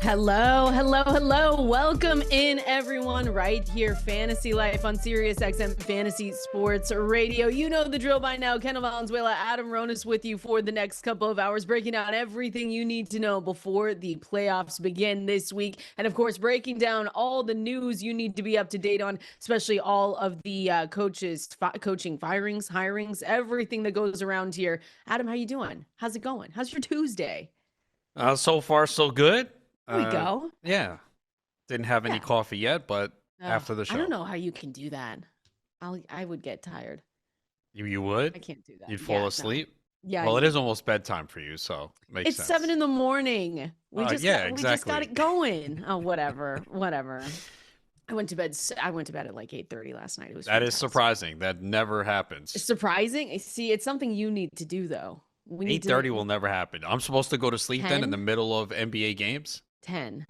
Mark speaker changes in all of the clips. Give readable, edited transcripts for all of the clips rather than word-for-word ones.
Speaker 1: Hello, hello, hello. Welcome in, everyone, right here. Fantasy Life on Sirius XM Fantasy Sports Radio. You know the drill by now. Kendall, Valenzuela, Adam Ronis with you for the next couple of hours, breaking down everything you need to know before the playoffs begin this week. And of course, breaking down all the news you need to be up to date on, especially all of the coaching firings, hirings, everything that goes around here. Adam, how you doing? How's it going? How's your Tuesday?
Speaker 2: So far, so good.
Speaker 1: There we go.
Speaker 2: Yeah. Didn't have any coffee yet, but after the show.
Speaker 1: I don't know how you can do that. I would get tired.
Speaker 2: You would?
Speaker 1: I can't do that.
Speaker 2: You'd fall asleep?
Speaker 1: No. Yeah.
Speaker 2: Well, it is almost bedtime for you, so makes sense.
Speaker 1: It's 7 a.m. We just got it going. Oh, whatever. I went to bed at like 8:30 last night. It was
Speaker 2: That is surprising. That never happens.
Speaker 1: It's surprising. See, it's something you need to do though.
Speaker 2: 8:30 will never happen. I'm supposed to go to sleep
Speaker 1: 10?
Speaker 2: then in the middle of NBA games?
Speaker 1: 10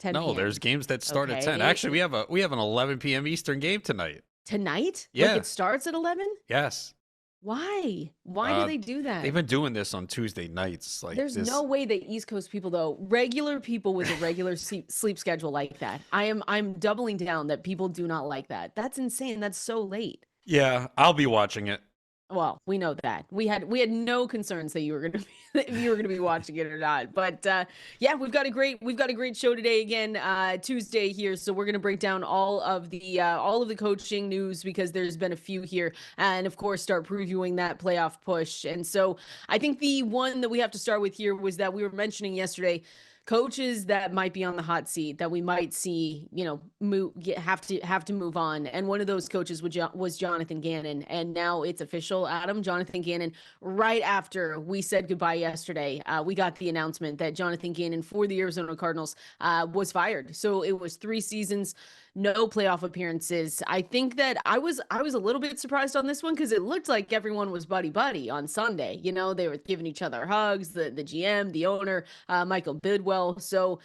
Speaker 2: No,
Speaker 1: PM.
Speaker 2: there's games that start at 10. Actually, we have an 11 p.m. Eastern game tonight.
Speaker 1: Tonight?
Speaker 2: Yeah.
Speaker 1: Like it starts at 11?
Speaker 2: Yes.
Speaker 1: Why? Why do they do that?
Speaker 2: They've been doing this on Tuesday nights.
Speaker 1: There's no way that East Coast people, though, regular people with a regular sleep schedule like that. I'm doubling down that people do not like that. That's insane. That's so late.
Speaker 2: Yeah, I'll be watching it.
Speaker 1: Well, we know that we had no concerns that you were gonna be watching it or not. But yeah, we've got a great show today again, Tuesday here. So we're gonna break down all of the coaching news because there's been a few here, and of course start previewing that playoff push. And so I think the one that we have to start with here was that we were mentioning yesterday. Coaches that might be on the hot seat that we might see, have to move on. And one of those coaches was Jonathan Gannon. And now it's official, Adam. Jonathan Gannon, right after we said goodbye yesterday, we got the announcement that Jonathan Gannon for the Arizona Cardinals was fired. So it was 3 seasons, no playoff appearances. I think that I was a little bit surprised on this one because it looked like everyone was buddy on Sunday. They were giving each other hugs, the GM, the owner, Michael Bidwell. So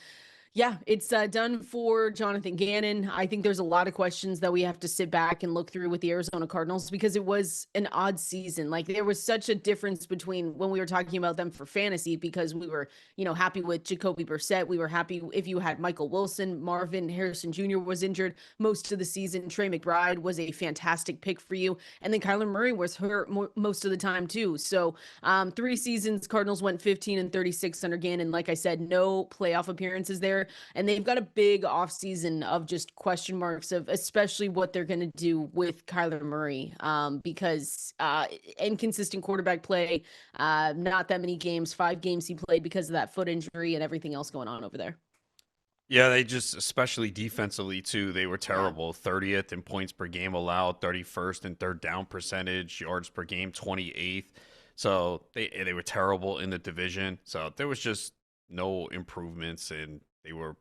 Speaker 1: yeah, it's done for Jonathan Gannon. I think there's a lot of questions that we have to sit back and look through with the Arizona Cardinals because it was an odd season. Like there was such a difference between when we were talking about them for fantasy because we were, happy with Jacoby Brissett. We were happy if you had Michael Wilson, Marvin Harrison Jr. was injured most of the season. Trey McBride was a fantastic pick for you. And then Kyler Murray was hurt most of the time too. So 3 seasons, Cardinals went 15-36 under Gannon. Like I said, no playoff appearances there. And they've got a big offseason of just question marks of especially what they're going to do with Kyler Murray because inconsistent quarterback play, not that many games, 5 games he played because of that foot injury and everything else going on over there.
Speaker 2: Yeah, they just, especially defensively too, they were terrible. 30th in points per game allowed, 31st in third down percentage, yards per game, 28th. So they were terrible in the division. So there was just no improvements, and they were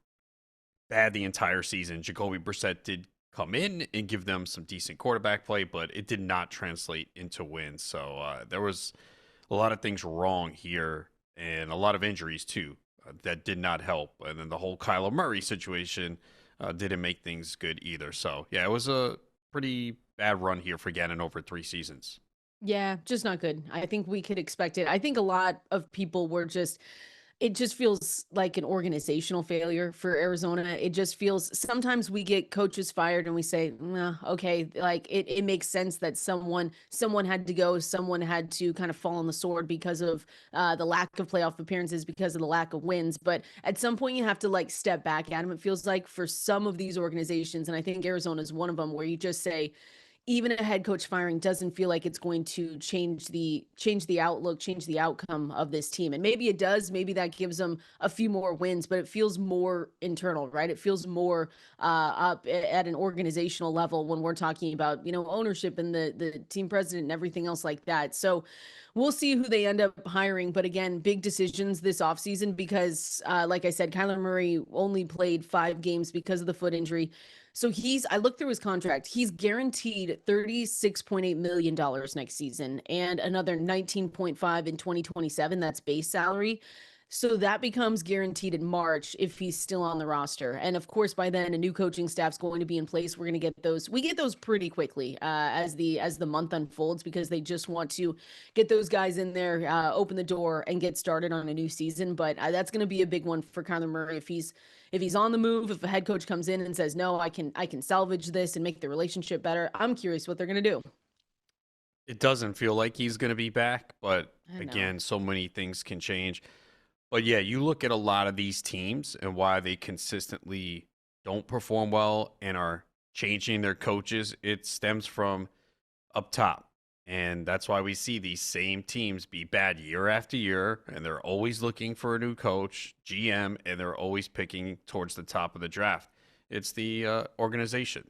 Speaker 2: bad the entire season. Jacoby Brissett did come in and give them some decent quarterback play, but it did not translate into wins. So there was a lot of things wrong here and a lot of injuries too that did not help. And then the whole Kyler Murray situation didn't make things good either. So yeah, it was a pretty bad run here for Gannon over 3 seasons.
Speaker 1: Yeah, just not good. I think we could expect it. I think a lot of people were it just feels like an organizational failure for Arizona. It just feels sometimes we get coaches fired and we say, nah, okay, like it makes sense that someone had to go, someone had to kind of fall on the sword because of the lack of playoff appearances, because of the lack of wins. But at some point you have to like step back, Adam. It feels like for some of these organizations, and I think Arizona is one of them, where you just say, even a head coach firing doesn't feel like it's going to change the outlook, change the outcome of this team. And maybe it does. Maybe that gives them a few more wins, but it feels more internal, right? It feels more up at an organizational level when we're talking about, ownership and the team president and everything else like that. So we'll see who they end up hiring. But again, big decisions this offseason because, like I said, Kyler Murray only played 5 games because of the foot injury. So I looked through his contract. He's guaranteed $36.8 million next season and another $19.5 in 2027. That's base salary. So that becomes guaranteed in March if he's still on the roster. And of course, by then a new coaching staff's going to be in place. We're going to get those. We get those pretty quickly as the month unfolds, because they just want to get those guys in there, open the door, and get started on a new season. But that's going to be a big one for Kyler Murray if he's on the move. If a head coach comes in and says, "No, I can salvage this and make the relationship better," I'm curious what they're going to do.
Speaker 2: It doesn't feel like he's going to be back, but
Speaker 1: I know.
Speaker 2: again, so many things can change. But yeah, you look at a lot of these teams and why they consistently don't perform well and are changing their coaches. It stems from up top. And that's why we see these same teams be bad year after year. And they're always looking for a new coach, GM, and they're always picking towards the top of the draft. It's the organization.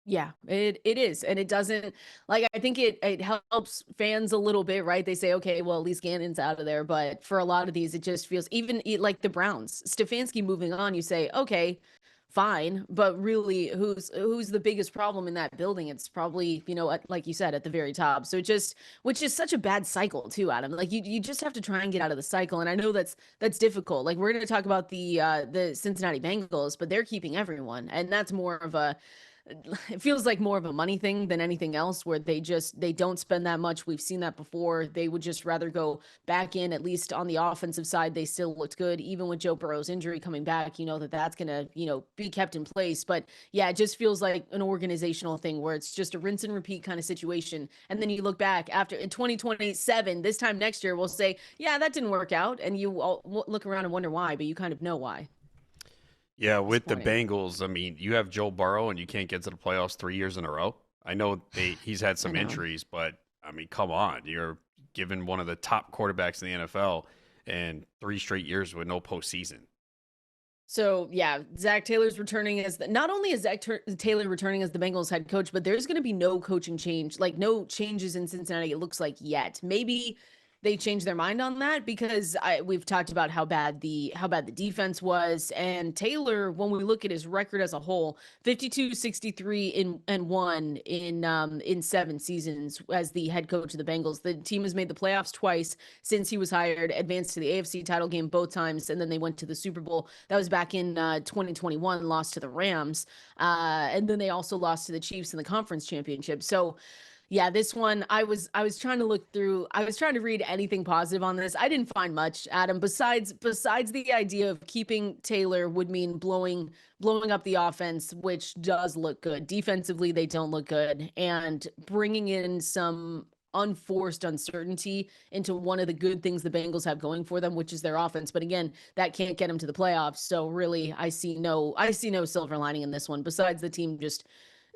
Speaker 1: Yeah, it is. And it doesn't, like, I think it helps fans a little bit, right? They say, okay, well, at least Gannon's out of there. But for a lot of these, it just feels, even like the Browns, Stefanski moving on, you say, okay, fine. But really, who's the biggest problem in that building? It's probably, like you said, at the very top. So which is such a bad cycle too, Adam. Like you just have to try and get out of the cycle. And I know that's difficult. Like, we're going to talk about the Cincinnati Bengals, but they're keeping everyone. And that's more of it feels like more of a money thing than anything else, where they don't spend that much. We've seen that before. They would just rather go back in. At least on the offensive side, they still looked good, even with Joe Burrow's injury coming back. That's gonna be kept in place. But yeah, it just feels like an organizational thing where it's just a rinse and repeat kind of situation. And then you look back after in 2027, this time next year, we'll say, yeah, that didn't work out, and you all look around and wonder why, but you kind of know why.
Speaker 2: Yeah, with the
Speaker 1: Disappointing.
Speaker 2: Bengals, I mean, you have Joe Burrow and you can't get to the playoffs 3 years in a row. I know he's had
Speaker 1: I
Speaker 2: some
Speaker 1: know.
Speaker 2: injuries, but I mean, come on. You're given one of the top quarterbacks in the NFL and 3 straight years with no postseason.
Speaker 1: So yeah, Zac Taylor's returning as not only is Taylor returning as the Bengals head coach, but there's going to be no coaching change, like no changes in Cincinnati. It looks like yet. Maybe they change their mind on that, because we've talked about how bad the defense was, and Taylor, when we look at his record as a whole, 52-63-1 in 7 seasons as the head coach of the Bengals. The team has made the playoffs twice since he was hired, advanced to the AFC title game both times, and then they went to the Super Bowl. That was back in 2021, lost to the Rams, and then they also lost to the Chiefs in the conference championship. So yeah, this one I was trying to look through. I was trying to read anything positive on this. I didn't find much, Adam. Besides the idea of keeping Taylor would mean blowing up the offense, which does look good. Defensively, they don't look good, and bringing in some unforced uncertainty into one of the good things the Bengals have going for them, which is their offense. But again, that can't get them to the playoffs. So really, I see no silver lining in this one. Besides the team just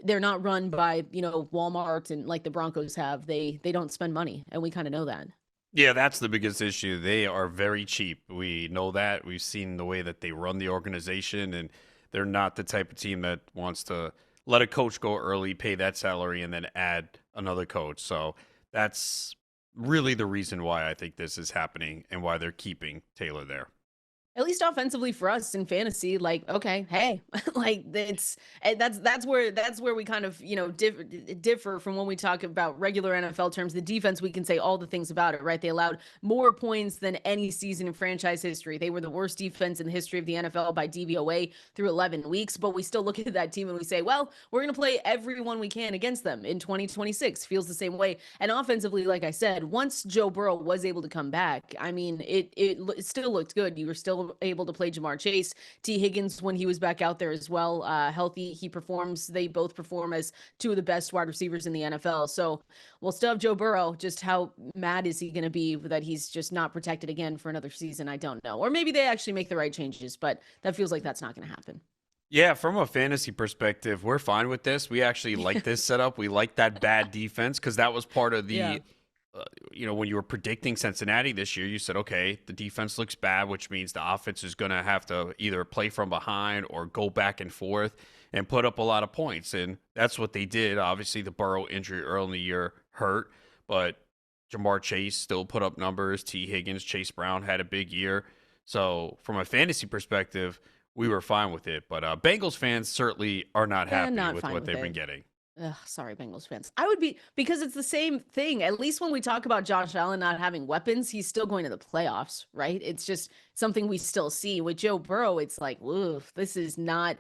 Speaker 1: they're not run by, Walmart and like the Broncos have. They don't spend money, and we kind of know that.
Speaker 2: Yeah, that's the biggest issue. They are very cheap. We know that. We've seen the way that they run the organization, and they're not the type of team that wants to let a coach go early, pay that salary, and then add another coach. So that's really the reason why I think this is happening and why they're keeping Taylor there.
Speaker 1: At least offensively for us in fantasy, like, okay, hey, like that's where we kind of differ from when we talk about regular NFL terms. The defense, we can say all the things about it, right? They allowed more points than any season in franchise history. They were the worst defense in the history of the NFL by DVOA through 11 weeks, but we still look at that team and we say, well, we're going to play everyone we can against them in 2026. Feels the same way. And offensively, like I said, once Joe Burrow was able to come back, I mean, it still looked good. You were still able to play Jamar Chase. T. Higgins, when he was back out there as well, healthy, he performs. They both perform as two of the best wide receivers in the NFL. So we'll still have Joe Burrow. Just how mad is he going to be that he's just not protected again for another season? I don't know. Or maybe they actually make the right changes, but that feels like that's not going to happen.
Speaker 2: Yeah, from a fantasy perspective, we're fine with this. We actually like this setup. We like that bad defense because that was part of
Speaker 1: Yeah.
Speaker 2: when you were predicting Cincinnati this year, you said, okay, the defense looks bad, which means the offense is going to have to either play from behind or go back and forth and put up a lot of points. And that's what they did. Obviously, the Burrow injury early in the year hurt, but Jamar Chase still put up numbers. T. Higgins, Chase Brown had a big year. So from a fantasy perspective, we were fine with it. But Bengals fans certainly are not
Speaker 1: Yeah,
Speaker 2: happy
Speaker 1: not
Speaker 2: with
Speaker 1: fine
Speaker 2: what
Speaker 1: with
Speaker 2: they've been
Speaker 1: it.
Speaker 2: getting.
Speaker 1: Ugh, sorry, Bengals fans. I would be, because it's the same thing. At least when we talk about Josh Allen not having weapons, he's still going to the playoffs, right? It's just something we still see. With Joe Burrow, it's like, oof, this is not.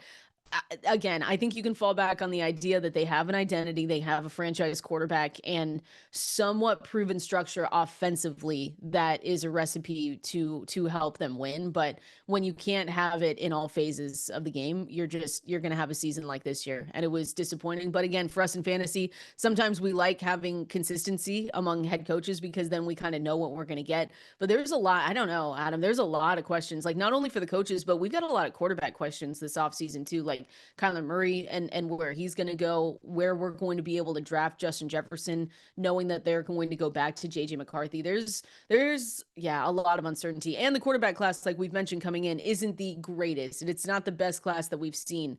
Speaker 1: Again, I think you can fall back on the idea that they have an identity, they have a franchise quarterback, and somewhat proven structure offensively that is a recipe to help them win. But when you can't have it in all phases of the game, you're going to have a season like this year, and it was disappointing. But again, for us in fantasy, sometimes we like having consistency among head coaches because then we kind of know what we're going to get. But there's a lot, I don't know, Adam, there's a lot of questions, like not only for the coaches, but we've got a lot of quarterback questions this offseason too, like Kyler Murray and where he's going to go, where we're going to be able to draft Justin Jefferson, knowing that they're going to go back to JJ McCarthy. There's yeah, a lot of uncertainty. And the quarterback class, like we've mentioned coming in, isn't the greatest. It's not the best class that we've seen.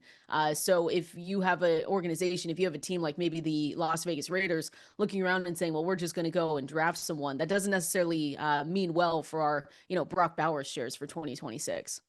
Speaker 1: So if you have an organization, if you have a team like maybe the Las Vegas Raiders looking around and saying, well, we're just going to go and draft someone, that doesn't necessarily mean well for our, Brock Bowers shares for 2026.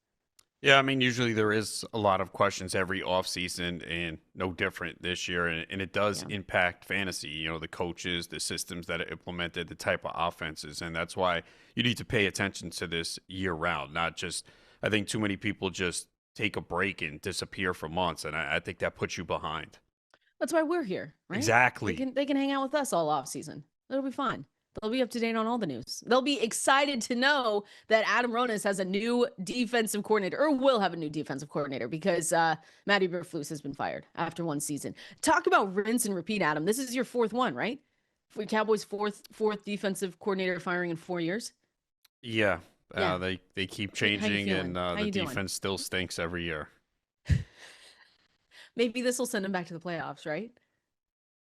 Speaker 2: Yeah, I mean, usually there is a lot of questions every offseason and no different this year. And it does
Speaker 1: Yeah.
Speaker 2: impact fantasy, the coaches, the systems that are implemented, the type of offenses. And that's why you need to pay attention to this year round, not just, I think too many people just take a break and disappear for months. And I think that puts you behind.
Speaker 1: That's why we're here, right? They
Speaker 2: Exactly.
Speaker 1: can they can hang out with us all off season. It'll be fine. They'll be up to date on all the news. They'll be excited to know that Adam Ronis has a new defensive coordinator, or will have a new defensive coordinator, because Matt Eberflus has been fired after one season. Talk about rinse and repeat, Adam. This is your fourth one, right? For Cowboys' fourth defensive coordinator firing in 4 years.
Speaker 2: Yeah.
Speaker 1: Yeah.
Speaker 2: They keep
Speaker 1: How you
Speaker 2: changing, and
Speaker 1: feeling? How
Speaker 2: the
Speaker 1: you doing?
Speaker 2: defense still stinks every year.
Speaker 1: Maybe this will send them back to the playoffs, right?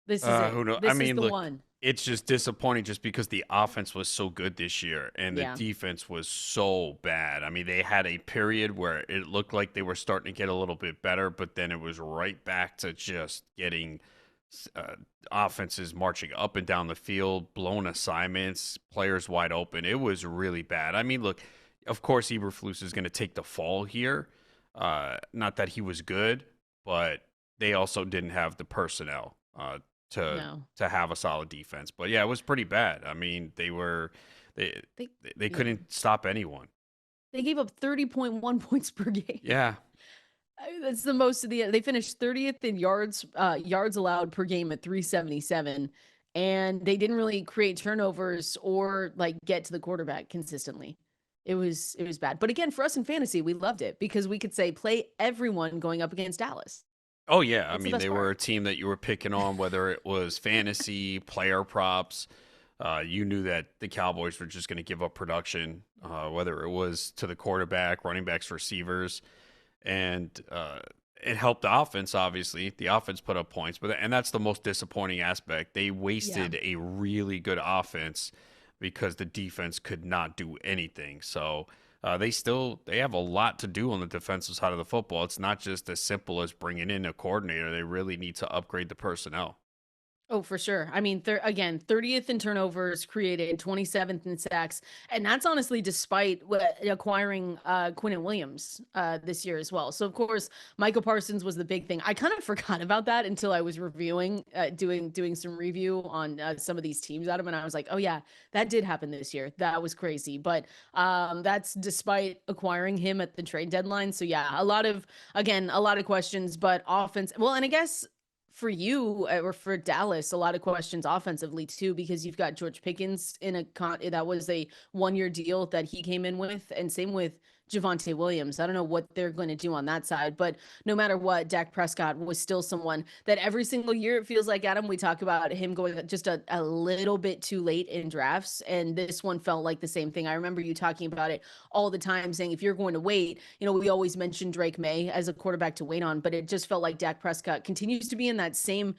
Speaker 1: This is it.
Speaker 2: Who knows? I
Speaker 1: This is
Speaker 2: mean,
Speaker 1: the
Speaker 2: look,
Speaker 1: one.
Speaker 2: it's just disappointing just because the offense was so good this year and the
Speaker 1: Yeah.
Speaker 2: defense was so bad. I mean, they had a period where it looked like they were starting to get a little bit better, but then it was right back to just getting offenses marching up and down the field, blown assignments, players wide open. It was really bad. I mean, look, of course, Eberflus is going to take the fall here. Not that he was good, but they also didn't have the personnel. To
Speaker 1: No.
Speaker 2: to have a solid defense. But yeah, it was pretty bad. I mean, they
Speaker 1: They
Speaker 2: they
Speaker 1: yeah.
Speaker 2: couldn't stop anyone.
Speaker 1: They gave up 30.1 points per game.
Speaker 2: Yeah.
Speaker 1: That's the most of they finished 30th in yards allowed per game at 377, and they didn't really create turnovers or like get to the quarterback consistently. It was bad. But again, for us in fantasy, we loved it because we could say play everyone going up against Dallas.
Speaker 2: Oh yeah, I
Speaker 1: That's the
Speaker 2: mean,
Speaker 1: best
Speaker 2: they were
Speaker 1: part.
Speaker 2: a team that you were picking on, whether it was fantasy, player props. You knew that the Cowboys were just going to give up production, whether it was to the quarterback, running backs, receivers, and it helped the offense. Obviously, the offense put up points, and that's the most disappointing aspect. They
Speaker 1: Yeah.
Speaker 2: wasted a really good offense because the defense could not do anything. So they have a lot to do on the defensive side of the football. It's not just as simple as bringing in a coordinator. They really need to upgrade the personnel.
Speaker 1: Oh, for sure. I mean, again, 30th in turnovers created, 27th in sacks, and that's honestly despite acquiring Quinnen Williams this year as well. So, of course, Michael Parsons was the big thing. I kind of forgot about that until I was reviewing, doing some review on some of these teams, Adam, and I was like, oh yeah, that did happen this year. That was crazy, but that's despite acquiring him at the trade deadline. So yeah, a lot of questions, but offense. Well, and I guess for you or for Dallas, a lot of questions offensively too, because you've got George Pickens in that was a 1 year deal that he came in with, and same with Javonte Williams. I don't know what they're going to do on that side, but no matter what, Dak Prescott was still someone that every single year it feels like, Adam, we talk about him going just a little bit too late in drafts, and this one felt like the same thing. I remember you talking about it all the time, saying if you're going to wait, we always mention Drake May as a quarterback to wait on, but it just felt like Dak Prescott continues to be in that same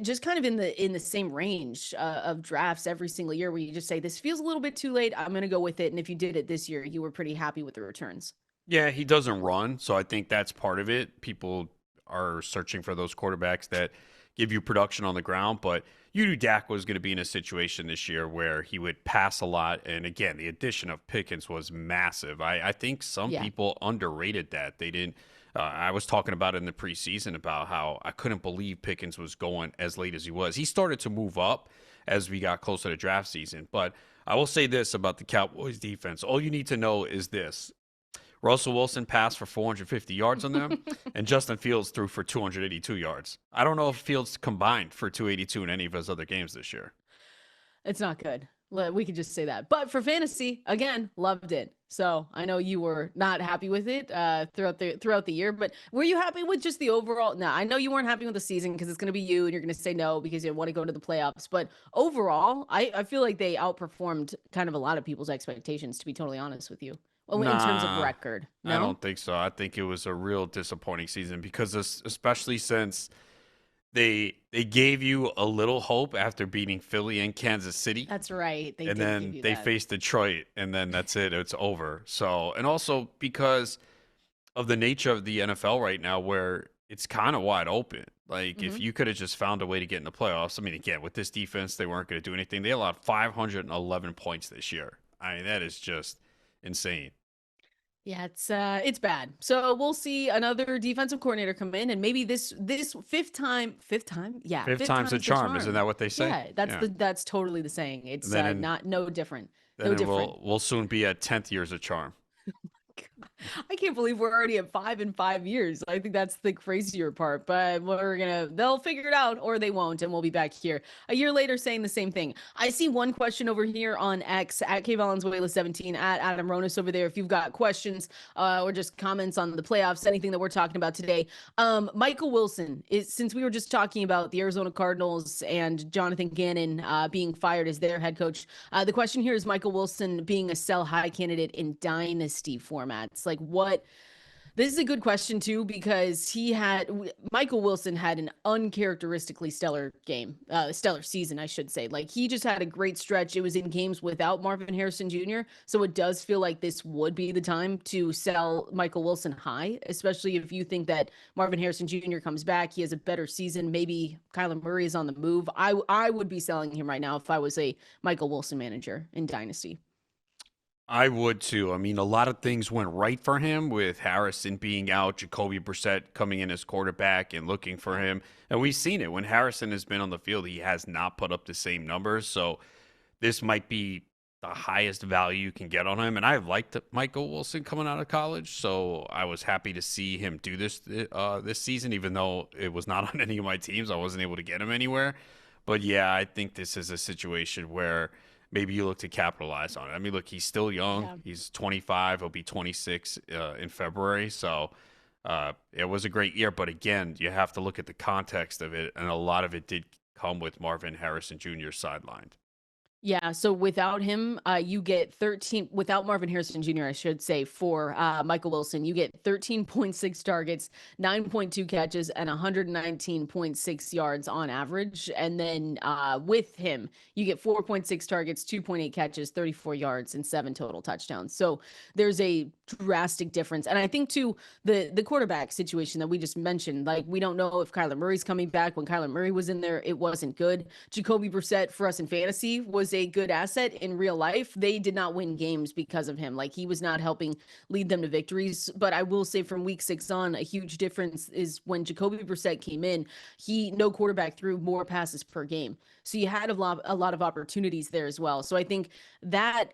Speaker 1: just kind of in the same range of drafts every single year, where you just say this feels a little bit too late, I'm going to go with it. And if you did it this year, you were pretty happy with the returns.
Speaker 2: Yeah, he doesn't run, so I think that's part of it. People are searching for those quarterbacks that give you production on the ground. But you knew Dak was going to be in a situation this year where he would pass a lot. And again, the addition of Pickens was massive. I think some
Speaker 1: Yeah.
Speaker 2: people underrated that. They didn't. I was talking about it in the preseason about how I couldn't believe Pickens was going as late as he was. He started to move up as we got closer to draft season. But I will say this about the Cowboys defense. All you need to know is this. Russell Wilson passed for 450 yards on them, and Justin Fields threw for 282 yards. I don't know if Fields combined for 282 in any of his other games this year.
Speaker 1: It's not good. We could just say that. But for fantasy, again, loved it. So I know you were not happy with it throughout the year, but were you happy with just the overall? No, I know you weren't happy with the season because it's going to be you and you're going to say no because you want to go to the playoffs. But overall, I feel like they outperformed kind of a lot of people's expectations, to be totally honest with you. Well, in terms of record. No?
Speaker 2: I don't think so. I think it was a real disappointing season because especially since they gave you a little hope after beating Philly and Kansas City.
Speaker 1: That's right.
Speaker 2: And then they faced Detroit, and then that's it. It's over. So, and also because of the nature of the NFL right now, where it's kind of wide open. Like if you could have just found a way to get in the playoffs. I mean, again, with this defense, they weren't going to do anything. They allowed 511 points this year. I mean, that is just insane.
Speaker 1: Yeah, it's bad. So we'll see another defensive coordinator come in, and maybe this fifth time, yeah,
Speaker 2: Fifth time's a charm. Isn't that what they say?
Speaker 1: Yeah, that's totally the saying. It's no different.
Speaker 2: Then we'll soon be at 10th year's a charm.
Speaker 1: I can't believe we're already at 5 in 5 years. I think that's the crazier part, but they'll figure it out or they won't. And we'll be back here a year later saying the same thing. I see one question over here on X at Valenzuela 17 at Adam Ronis over there. If you've got questions or just comments on the playoffs, anything that we're talking about today. Michael Wilson since we were just talking about the Arizona Cardinals and Jonathan Gannon being fired as their head coach. The question here is Michael Wilson being a sell high candidate in dynasty formats. Like this is a good question too, because Michael Wilson had an uncharacteristically stellar season, I should say. Like he just had a great stretch. It was in games without Marvin Harrison Jr. So it does feel like this would be the time to sell Michael Wilson high, especially if you think that Marvin Harrison Jr. comes back. He has a better season. Maybe Kyler Murray is on the move. I would be selling him right now if I was a Michael Wilson manager in Dynasty.
Speaker 2: I would too. I mean, a lot of things went right for him with Harrison being out, Jacoby Brissett coming in as quarterback and looking for him. And we've seen it. When Harrison has been on the field, he has not put up the same numbers. So this might be the highest value you can get on him. And I liked Michael Wilson coming out of college. So I was happy to see him do this this season, even though it was not on any of my teams. I wasn't able to get him anywhere. But yeah, I think this is a situation where maybe you look to capitalize on it. I mean, look, he's still young. Yeah. He's 25. He'll be 26 in February. So it was a great year. But again, you have to look at the context of it. And a lot of it did come with Marvin Harrison Jr. sidelined.
Speaker 1: Yeah, so without him, you get 13, without Marvin Harrison Jr., I should say, for Michael Wilson, you get 13.6 targets, 9.2 catches, and 119.6 yards on average. And then with him, you get 4.6 targets, 2.8 catches, 34 yards, and 7 total touchdowns. So there's a drastic difference. And I think, too, the quarterback situation that we just mentioned, like, we don't know if Kyler Murray's coming back. When Kyler Murray was in there, it wasn't good. Jacoby Brissett, for us in fantasy, was a good asset. In real life, they did not win games because of him. Like, he was not helping lead them to victories. But I will say from week 6 on, a huge difference is when Jacoby Brissett came in, no quarterback threw more passes per game. So you had a lot of opportunities there as well. So I think that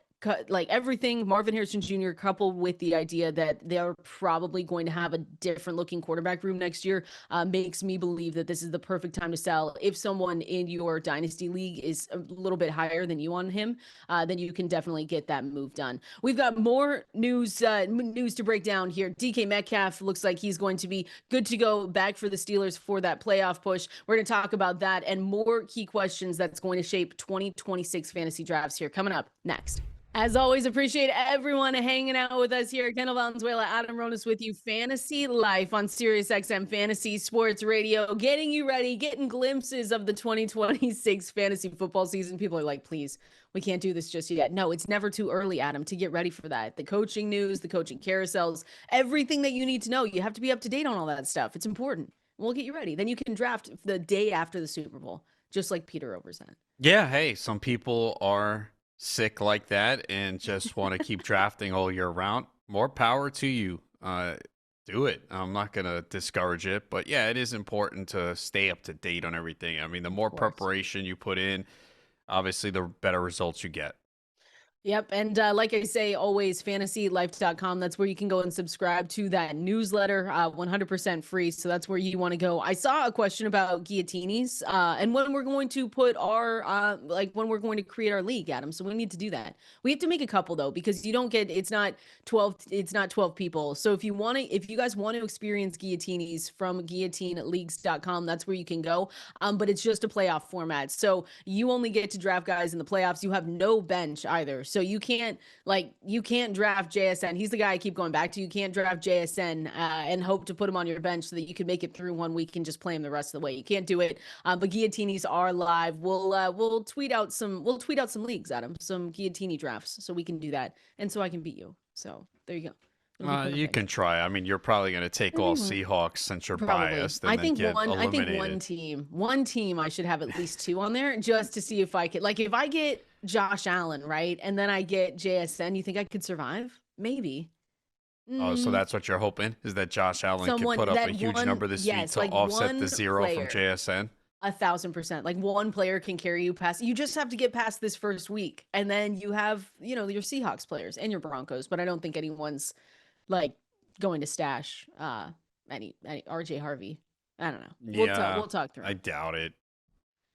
Speaker 1: like everything, Marvin Harrison Jr. coupled with the idea that they're probably going to have a different looking quarterback room next year makes me believe that this is the perfect time to sell. If someone in your dynasty league is a little bit higher than you on him, then you can definitely get that move done. We've got more news to break down here. DK Metcalf looks like he's going to be good to go back for the Steelers for that playoff push. We're going to talk about that and more key questions that's going to shape 2026 fantasy drafts here coming up next. As always, appreciate everyone hanging out with us here. Kendall, Valenzuela, Adam Ronis with you. Fantasy Life on Sirius XM Fantasy Sports Radio, getting you ready, getting glimpses of the 2026 fantasy football season. People are like, please, we can't do this just yet. No, it's never too early, Adam, to get ready for that. The coaching news, the coaching carousels, everything that you need to know. You have to be up to date on all that stuff. It's important. We'll get you ready. Then you can draft the day after the Super Bowl, just like Peter Over said.
Speaker 2: Yeah, hey, some people are sick like that and just want to keep drafting all year round. More power to you. Do it. I'm not going to discourage it, but yeah, it is important to stay up to date on everything. I mean, the more preparation you put in, obviously, the better results you get.
Speaker 1: Yep. And like I say, always fantasylife.com. That's where you can go and subscribe to that newsletter, 100% free. So that's where you want to go. I saw a question about guillotines and when we're going to put our, when we're going to create our league, Adam. So we need to do that. We have to make a couple though, because you don't get, it's not 12 people. So if you guys want to experience guillotinies from guillotineleagues.com, that's where you can go. But it's just a playoff format. So you only get to draft guys in the playoffs. You have no bench either. So you can't draft JSN. He's the guy I keep going back to. You can't draft JSN and hope to put him on your bench so that you can make it through 1 week and just play him the rest of the way. You can't do it. But guillotinies are live. We'll tweet out some leagues, Adam, some guillotine drafts, so we can do that, and so I can beat you. So there you go.
Speaker 2: You can try. I mean, you're probably going to take all Seahawks since you're biased. And
Speaker 1: I think
Speaker 2: get
Speaker 1: one team I should have at least 2 on there just to see if I could, if I get Josh Allen, right? And then I get JSN, you think I could survive? Maybe.
Speaker 2: Oh, so that's what you're hoping, is that Josh Allen can put up a huge number this week to offset the 0 from JSN?
Speaker 1: 1,000%. Like one player can carry you past. You just have to get past this first week. And then you have, your Seahawks players and your Broncos, but I don't think anyone's going to stash any RJ Harvey. I don't know. We'll talk through.
Speaker 2: I doubt it.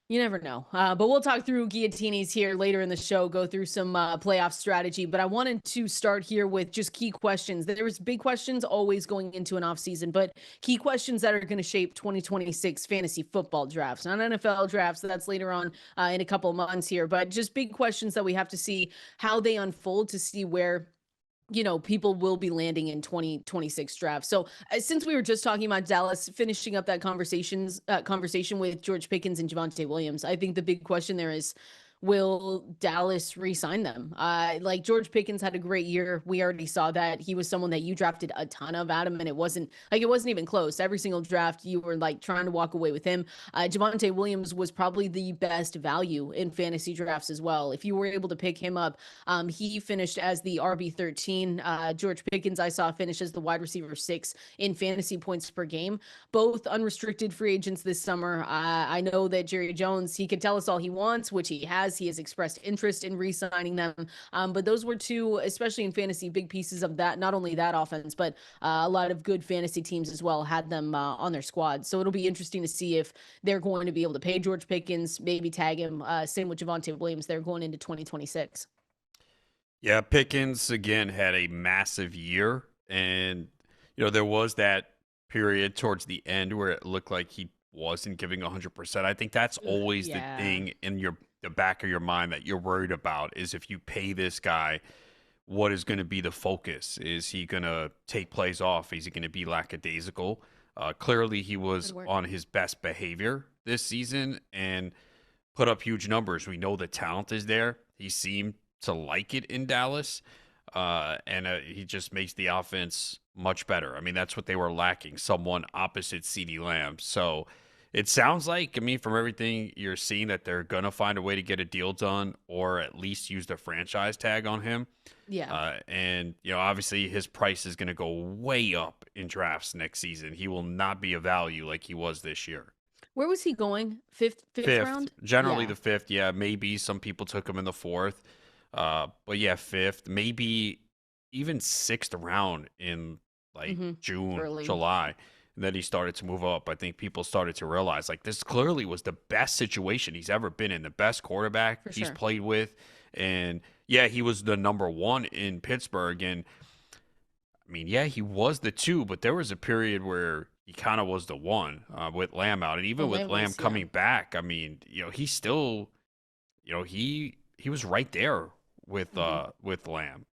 Speaker 1: You never know. But we'll talk through guillotines here later in the show, go through some playoff strategy. But I wanted to start here with just key questions. There was big questions always going into an offseason, but key questions that are going to shape 2026 fantasy football drafts, not NFL drafts. So that's later on in a couple of months here, but just big questions that we have to see how they unfold to see where people will be landing in 2026 drafts. So since we were just talking about Dallas finishing up that conversation with George Pickens and Javonte Williams, I think the big question there is, will Dallas re-sign them? George Pickens had a great year. We already saw that. He was someone that you drafted a ton of, Adam, and it wasn't even close. Every single draft you were trying to walk away with him. Javonte Williams was probably the best value in fantasy drafts as well. If you were able to pick him up, he finished as the RB13. George Pickens I saw finish as the wide receiver 6 in fantasy points per game. Both unrestricted free agents this summer. I know that Jerry Jones, he can tell us all he wants, which he has. He has expressed interest in re-signing them. But those were 2, especially in fantasy, big pieces of that. Not only that offense, but a lot of good fantasy teams as well had them on their squad. So it'll be interesting to see if they're going to be able to pay George Pickens, maybe tag him. Same with Javonte Williams. They're going into 2026.
Speaker 2: Yeah, Pickens, again, had a massive year. And, there was that period towards the end where it looked like he wasn't giving 100%. I think that's always the thing in the back of your mind that you're worried about, is if you pay this guy, what is going to be the focus? Is he going to take plays off? Is he going to be lackadaisical? Clearly, he was on his best behavior this season and put up huge numbers. We know the talent is there. He seemed to like it in Dallas, and he just makes the offense much better. I mean, that's what they were lacking, someone opposite CeeDee Lamb. So it sounds like, from everything you're seeing, that they're going to find a way to get a deal done or at least use the franchise tag on him.
Speaker 1: Yeah.
Speaker 2: And, obviously his price is going to go way up in drafts next season. He will not be a value like he was this year.
Speaker 1: Where was he going? Fifth round?
Speaker 2: Generally the 5th. Yeah, maybe some people took him in the 4th. But yeah, 5th, maybe even 6th round in June, early. July. And then he started to move up. I think people started to realize this clearly was the best situation he's ever been in, the best quarterback he's played with. And yeah, he was the number 1 in Pittsburgh. And he was the 2, but there was a period where he kind of was the 1 with Lamb out. And even with Lamb coming back, he still, he was right there with Lamb.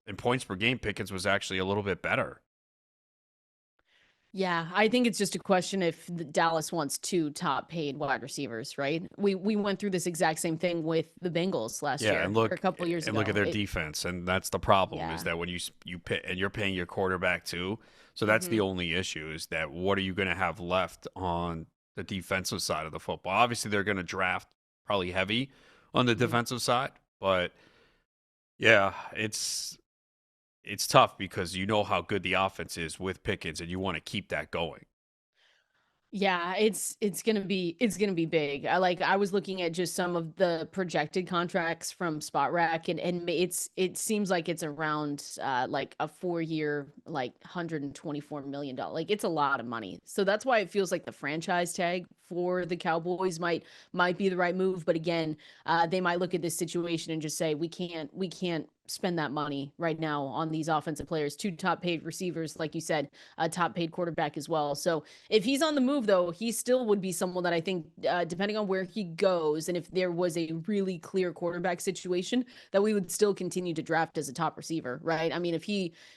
Speaker 2: In points per game, Pickens was actually a little bit better.
Speaker 1: Yeah, I think it's just a question if Dallas wants two top paid wide receivers, right? We went through this exact same thing with the Bengals last
Speaker 2: Yeah,
Speaker 1: year or a couple years
Speaker 2: look at
Speaker 1: ago.
Speaker 2: their defense, and that's the problem is
Speaker 1: Yeah.
Speaker 2: that when you pay and you're paying your quarterback too, so that's the
Speaker 1: hmm
Speaker 2: only issue is that what are you going to have left on the defensive side of the football? Obviously, they're going to draft probably heavy on the
Speaker 1: hmm
Speaker 2: defensive side, but yeah, it's tough because you know how good the offense is with Pickens, and you want to keep that going.
Speaker 1: Yeah, it's gonna be big. I was looking at just some of the projected contracts from Spot Rack, and it seems like it's around like a 4 year like $124 million. Like it's a lot of money. So that's why it feels like the franchise tag for the Cowboys might be the right move. But again, they might look at this situation and just say we can't spend that money right now on these offensive players. Two top paid receivers, like you said, a top paid quarterback as well. So if he's on the move, though, he still would be someone that I think, depending on where he goes, and if there was a really clear quarterback situation, that we would still continue to draft as a top receiver, right? I mean,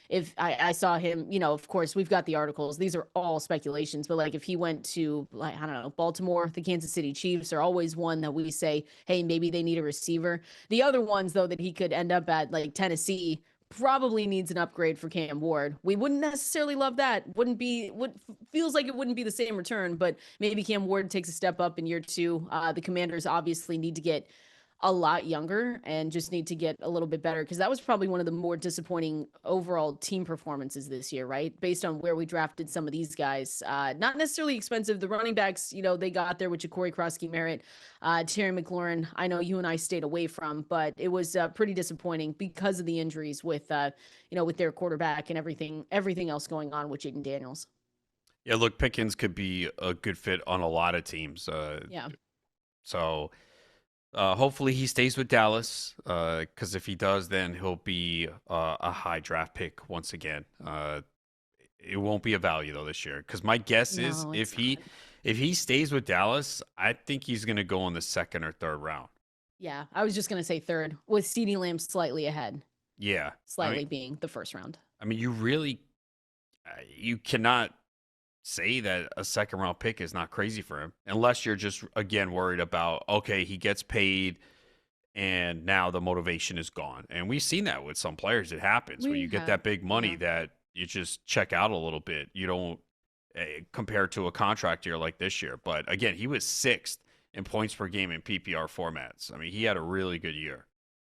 Speaker 1: if I saw him, of course, we've got the articles. These are all speculations, but like if he went to, like, I don't know, Baltimore, the Kansas City Chiefs are always one that we say, hey, maybe they need a receiver. The other ones, though, that he could end up at, like Tennessee, probably needs an upgrade for Cam Ward. We wouldn't necessarily love that. Wouldn't be what feels like it wouldn't be the same return, but maybe Cam Ward takes a step up in year two. The Commanders obviously need to get a lot younger and just need to get a little bit better because that was probably one of the more disappointing overall team performances this year, right? Based on where we drafted some of these guys. Not necessarily expensive. The running backs, they got there with Ja'Cory Krosky Merritt, Terry McLaurin. I know you and I stayed away from, but it was pretty disappointing because of the injuries with their quarterback and everything else going on with Jaden Daniels.
Speaker 2: Yeah, look, Pickens could be a good fit on a lot of teams.
Speaker 1: Yeah.
Speaker 2: So hopefully he stays with Dallas because if he does, then he'll be a high draft pick once again. It won't be a value though this year because my guess is
Speaker 1: No,
Speaker 2: if
Speaker 1: it's
Speaker 2: he
Speaker 1: not.
Speaker 2: if he stays with Dallas, I think he's going to go in the second or third round.
Speaker 1: Yeah, I was just gonna say third with CeeDee Lamb slightly ahead,
Speaker 2: Yeah,
Speaker 1: slightly being the first round.
Speaker 2: you really you cannot say that a second round pick is not crazy for him unless you're just again worried about okay he gets paid and now the motivation is gone. And we've seen that with some players. It happens when
Speaker 1: We
Speaker 2: you get
Speaker 1: have,
Speaker 2: that big money
Speaker 1: yeah.
Speaker 2: that you just check out a little bit. You don't compare to a contract year like this year. But again, he was sixth in points per game in PPR formats. I mean, he had a really good year.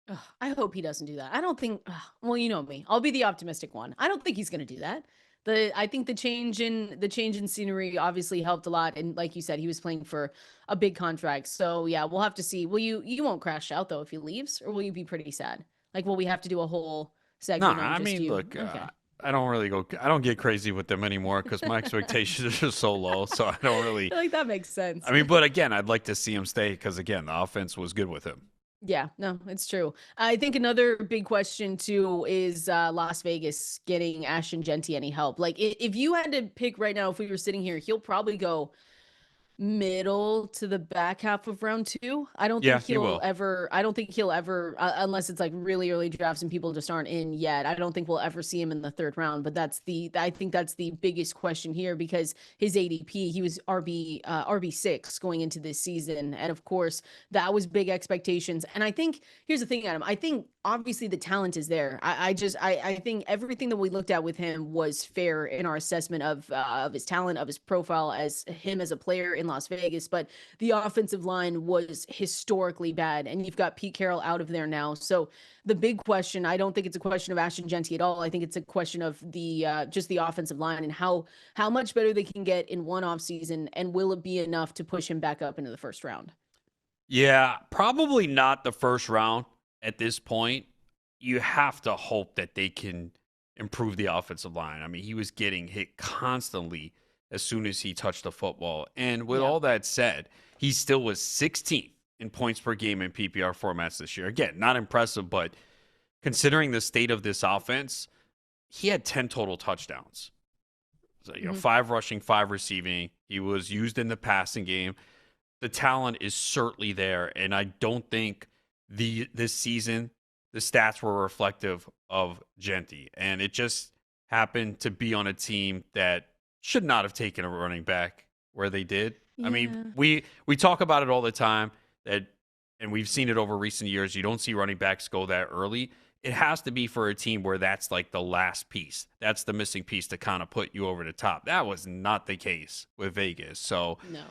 Speaker 1: Ugh, I hope he doesn't do that. I don't think. Well, you know me. I'll be the optimistic one. I don't think he's going to do that. I think the change in scenery obviously helped a lot, and like you said, he was playing for a big contract. So yeah, we'll have to see. Will you won't crash out though if he leaves, or will you be pretty sad? Like, will we have to do a whole
Speaker 2: No,
Speaker 1: segment on
Speaker 2: I
Speaker 1: just
Speaker 2: mean,
Speaker 1: you?
Speaker 2: look,
Speaker 1: Okay.
Speaker 2: I don't really go, I don't get crazy with them anymore because my expectations are just so low. So I don't
Speaker 1: I
Speaker 2: really,
Speaker 1: feel like that makes sense.
Speaker 2: I mean, but again, I'd like to see him stay because again, the offense was good with him.
Speaker 1: Yeah, no, it's true. I think another big question too is Las Vegas getting Ashton Jeanty any help. Like, if you had to pick right now, if we were sitting here, he'll probably go middle to the back half of round two.
Speaker 2: Yeah, he will.
Speaker 1: I don't think he'll ever, unless it's like really early drafts and people just aren't in yet. I don't think we'll ever see him in the third round. But I think that's the biggest question here because his ADP, he was RB6 going into this season. And of course, that was big expectations. And I think, here's the thing, Adam, I think obviously the talent is there. I think everything that we looked at with him was fair in our assessment of his talent, of his profile as him as a player in Las Vegas. But the offensive line was historically bad, and you've got Pete Carroll out of there now. So the big question, I don't think it's a question of Ashton Jeanty at all. I think it's a question of the just the offensive line and how much better they can get in one off season, and will it be enough to push him back up into the first round?
Speaker 2: Yeah, probably not the first round at this point. You have to hope that they can improve the offensive line. I mean, he was getting hit constantly as soon as he touched the football. And with
Speaker 1: Yeah.
Speaker 2: all that said, he still was 16th in points per game in PPR formats this year. Again, not impressive, but considering the state of this offense, he had 10 total touchdowns. So,
Speaker 1: Mhm.
Speaker 2: 5 rushing, 5 receiving. He was used in the passing game. The talent is certainly there, and I don't think this season the stats were reflective of Jeanty, and it just happened to be on a team that should not have taken a running back where they did.
Speaker 1: Yeah.
Speaker 2: I mean, we talk about it all the time that, and we've seen it over recent years. You don't see running backs go that early. It has to be for a team where that's like the last piece. That's the missing piece to kind of put you over the top. That was not the case with Vegas. So,
Speaker 1: No.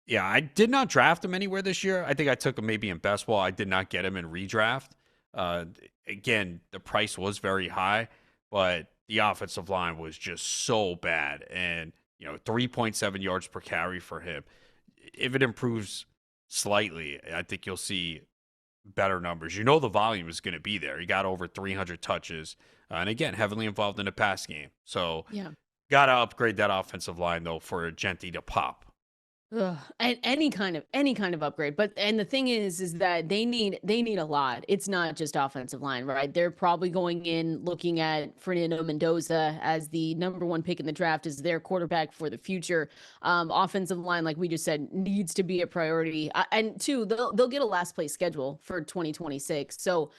Speaker 2: yeah, I did not draft him anywhere this year. I think I took him maybe in best ball. I did not get him in redraft. Again, the price was very high, but the offensive line was just so bad. And, 3.7 yards per carry for him. If it improves slightly, I think you'll see better numbers. The volume is going to be there. He got over 300 touches. And again, heavily involved in the pass game. So,
Speaker 1: Yeah.
Speaker 2: got to upgrade that offensive line, though, for Jeanty to pop.
Speaker 1: Ugh, and any kind of upgrade, and the thing is that they need a lot. It's not just offensive line, right? They're probably going in looking at Fernando Mendoza as the number 1 pick in the draft as their quarterback for the future. Offensive line, like we just said, needs to be a priority. And two, they'll get a last place schedule for 2026, so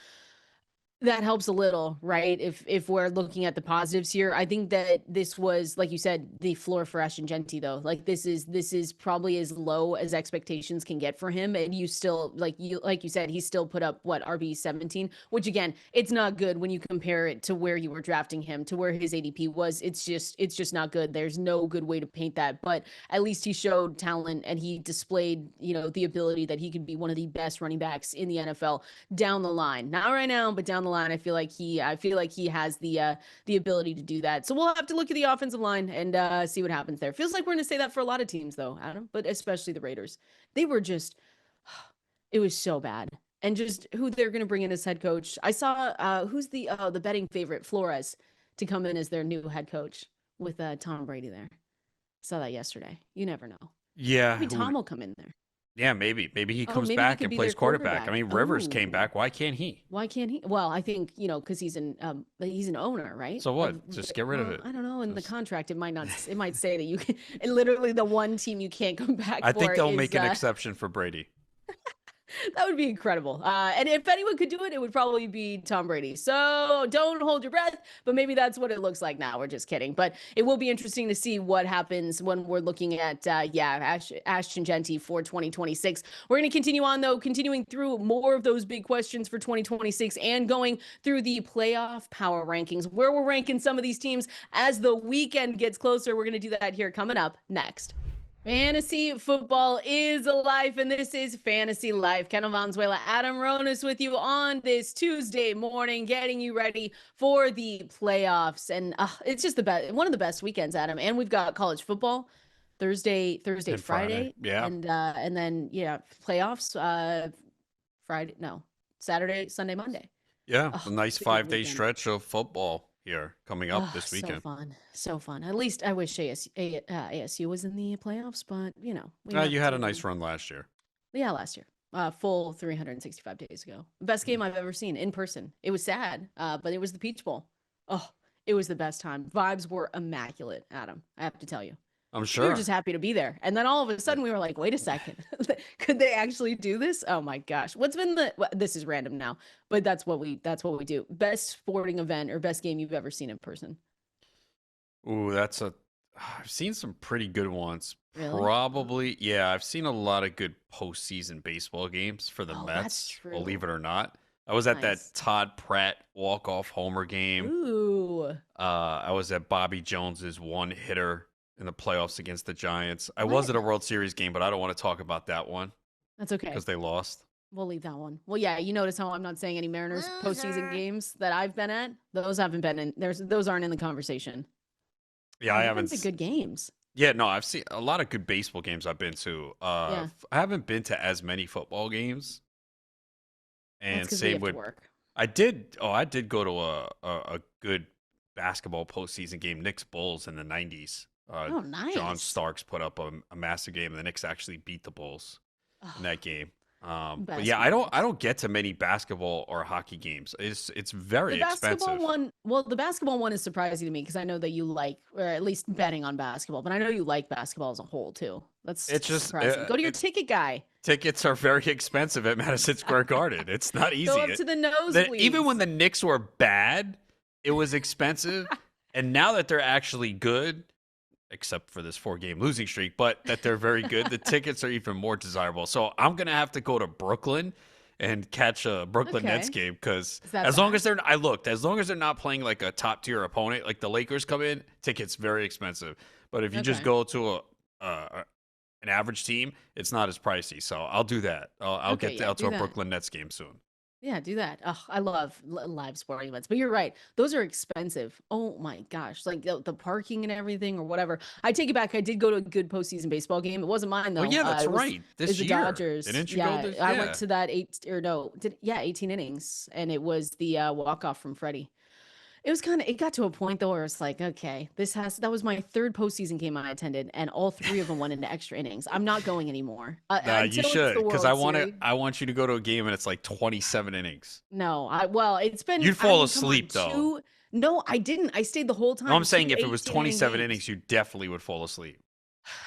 Speaker 1: that helps a little, right? If we're looking at the positives here, I think that this was, like you said, the floor for Ashton Jeanty, though. Like this is probably as low as expectations can get for him, and you still, like you said, he still put up what, RB 17, which again, it's not good when you compare it to where you were drafting him to where his ADP was. It's just not good. There's no good way to paint that, but at least he showed talent and he displayed, the ability that he could be one of the best running backs in the NFL down the line. Not right now, but down the line, I feel like he has the ability to do that. So we'll have to look at the offensive line and see what happens there. Feels like we're going to say that for a lot of teams, though, Adam, but especially the Raiders. They were just, it was so bad. And just who they're going to bring in as head coach. I saw who's the betting favorite, Flores, to come in as their new head coach with Tom Brady there. Saw that yesterday. You never know.
Speaker 2: Yeah,
Speaker 1: Maybe Tom will come in there.
Speaker 2: Yeah, maybe he comes
Speaker 1: maybe he
Speaker 2: back
Speaker 1: could
Speaker 2: and
Speaker 1: be
Speaker 2: plays
Speaker 1: their
Speaker 2: quarterback. I mean, Rivers
Speaker 1: Oh.
Speaker 2: came back. Why can't he?
Speaker 1: Why can't he? Well, I think, because he's an owner, right?
Speaker 2: So what? Just get rid of it.
Speaker 1: I don't know. In the contract, it might say that you can, literally the one team you can't come back
Speaker 2: I
Speaker 1: for
Speaker 2: think they'll
Speaker 1: is,
Speaker 2: make an exception for Brady.
Speaker 1: that would be incredible. And if anyone could do it, it would probably be Tom Brady. So don't hold your breath, but maybe that's what it looks like now. We're just kidding. But it will be interesting to see what happens when we're looking at, Ashton Jeanty for 2026. We're going to continue on, though, continuing through more of those big questions for 2026 and going through the playoff power rankings, where we're ranking some of these teams as the weekend gets closer. We're going to do that here coming up next. Fantasy football is life, and this is Fantasy Life. Kendall, Valenzuela, Adam Ronis with you on this Tuesday morning, getting you ready for the playoffs. And it's just one of the best weekends, Adam. And we've got college football Thursday,
Speaker 2: And
Speaker 1: Friday.
Speaker 2: yeah.
Speaker 1: And then playoffs Saturday, Sunday, Monday.
Speaker 2: Yeah, a nice
Speaker 1: it's a good
Speaker 2: 5-day
Speaker 1: weekend.
Speaker 2: stretch of football here coming up this weekend.
Speaker 1: So fun. At least I wish ASU was in the playoffs, but
Speaker 2: You had a nice run last year.
Speaker 1: Yeah, last year. Full 365 days ago. Best game I've ever seen in person. It was sad, but it was the Peach Bowl. Oh, it was the best time. Vibes were immaculate, Adam. I have to tell you.
Speaker 2: I'm sure.
Speaker 1: We were just happy to be there. And then all of a sudden we were like, wait a second. Could they actually do this? Oh my gosh. This is random now, but that's what we do. Best sporting event or best game you've ever seen in person.
Speaker 2: Ooh, I've seen some pretty good ones.
Speaker 1: Really?
Speaker 2: Probably, yeah. I've seen a lot of good postseason baseball games for the
Speaker 1: Oh,
Speaker 2: Mets,
Speaker 1: that's true.
Speaker 2: believe it or not. I was at that
Speaker 1: Nice.
Speaker 2: Todd Pratt walk-off homer game.
Speaker 1: Ooh.
Speaker 2: I was at Bobby Jones's one-hitter in the playoffs against the Giants. I was at a World Series game, but I don't want to talk about that one
Speaker 1: That's okay.
Speaker 2: because they lost.
Speaker 1: We'll leave that one. Well, yeah, you notice how I'm not saying any Mariners postseason games that I've been at. Those haven't been in. Those aren't in the conversation.
Speaker 2: Yeah, I
Speaker 1: They've
Speaker 2: haven't.
Speaker 1: been to good games.
Speaker 2: Yeah, no, I've seen a lot of good baseball games I've been to.
Speaker 1: Yeah.
Speaker 2: I haven't been to as many football games. And
Speaker 1: That's 'cause we
Speaker 2: same
Speaker 1: have to
Speaker 2: with
Speaker 1: work.
Speaker 2: I did go to a good basketball postseason game, Knicks Bulls in the 90s.
Speaker 1: Oh, nice.
Speaker 2: John Starks put up a massive game, and the Knicks actually beat the Bulls in that game. But yeah, I don't get to many basketball or hockey games. It's very
Speaker 1: The basketball
Speaker 2: expensive.
Speaker 1: the basketball one is surprising to me because I know that you like, or at least betting on basketball, but I know you like basketball as a whole too. It's just surprising. Go to your ticket guy.
Speaker 2: Tickets are very expensive at Madison Square Garden. It's not easy.
Speaker 1: Go up to the nosebleeds.
Speaker 2: Even when the Knicks were bad, it was expensive. And now that they're actually good, except for this 4-game losing streak, but that they're very good. The tickets are even more desirable. So I'm gonna have to go to Brooklyn and catch a Brooklyn Nets
Speaker 1: Okay.
Speaker 2: game because
Speaker 1: Is that
Speaker 2: as long
Speaker 1: bad?
Speaker 2: as they're I looked as long as they're not playing like a top tier opponent, like the Lakers come in, tickets very expensive. But if you just
Speaker 1: Okay.
Speaker 2: go to an average team, it's not as pricey. So I'll do that. I'll
Speaker 1: Okay,
Speaker 2: get
Speaker 1: yeah,
Speaker 2: out to
Speaker 1: do
Speaker 2: a
Speaker 1: that.
Speaker 2: Brooklyn Nets game soon.
Speaker 1: Yeah, do that. Oh, I love live sporting events, but you're right. Those are expensive. Oh my gosh. Like the parking and everything or whatever. I take it back. I did go to a good postseason baseball game. It wasn't mine
Speaker 2: Oh
Speaker 1: though.
Speaker 2: yeah, that's right.
Speaker 1: It was
Speaker 2: This
Speaker 1: the
Speaker 2: year,
Speaker 1: Dodgers.
Speaker 2: didn't you go
Speaker 1: Yeah.
Speaker 2: this?
Speaker 1: I went
Speaker 2: Yeah.
Speaker 1: to that 18 innings and it was the walk-off from Freddie. It got to a point though where it's like, okay, that was my third postseason game I attended, and all three of them went into extra innings. I'm not going anymore
Speaker 2: Nah, you
Speaker 1: until it's
Speaker 2: should,
Speaker 1: the
Speaker 2: because
Speaker 1: World Series.
Speaker 2: I want you to go to a game and it's like 27 innings.
Speaker 1: No, it's been,
Speaker 2: You'd
Speaker 1: I
Speaker 2: fall
Speaker 1: mean, come on,
Speaker 2: asleep though.
Speaker 1: no, I didn't. I stayed the whole
Speaker 2: No, I'm
Speaker 1: time,
Speaker 2: saying
Speaker 1: two
Speaker 2: if it was
Speaker 1: 18 inning
Speaker 2: 27
Speaker 1: games.
Speaker 2: innings, you definitely would fall asleep.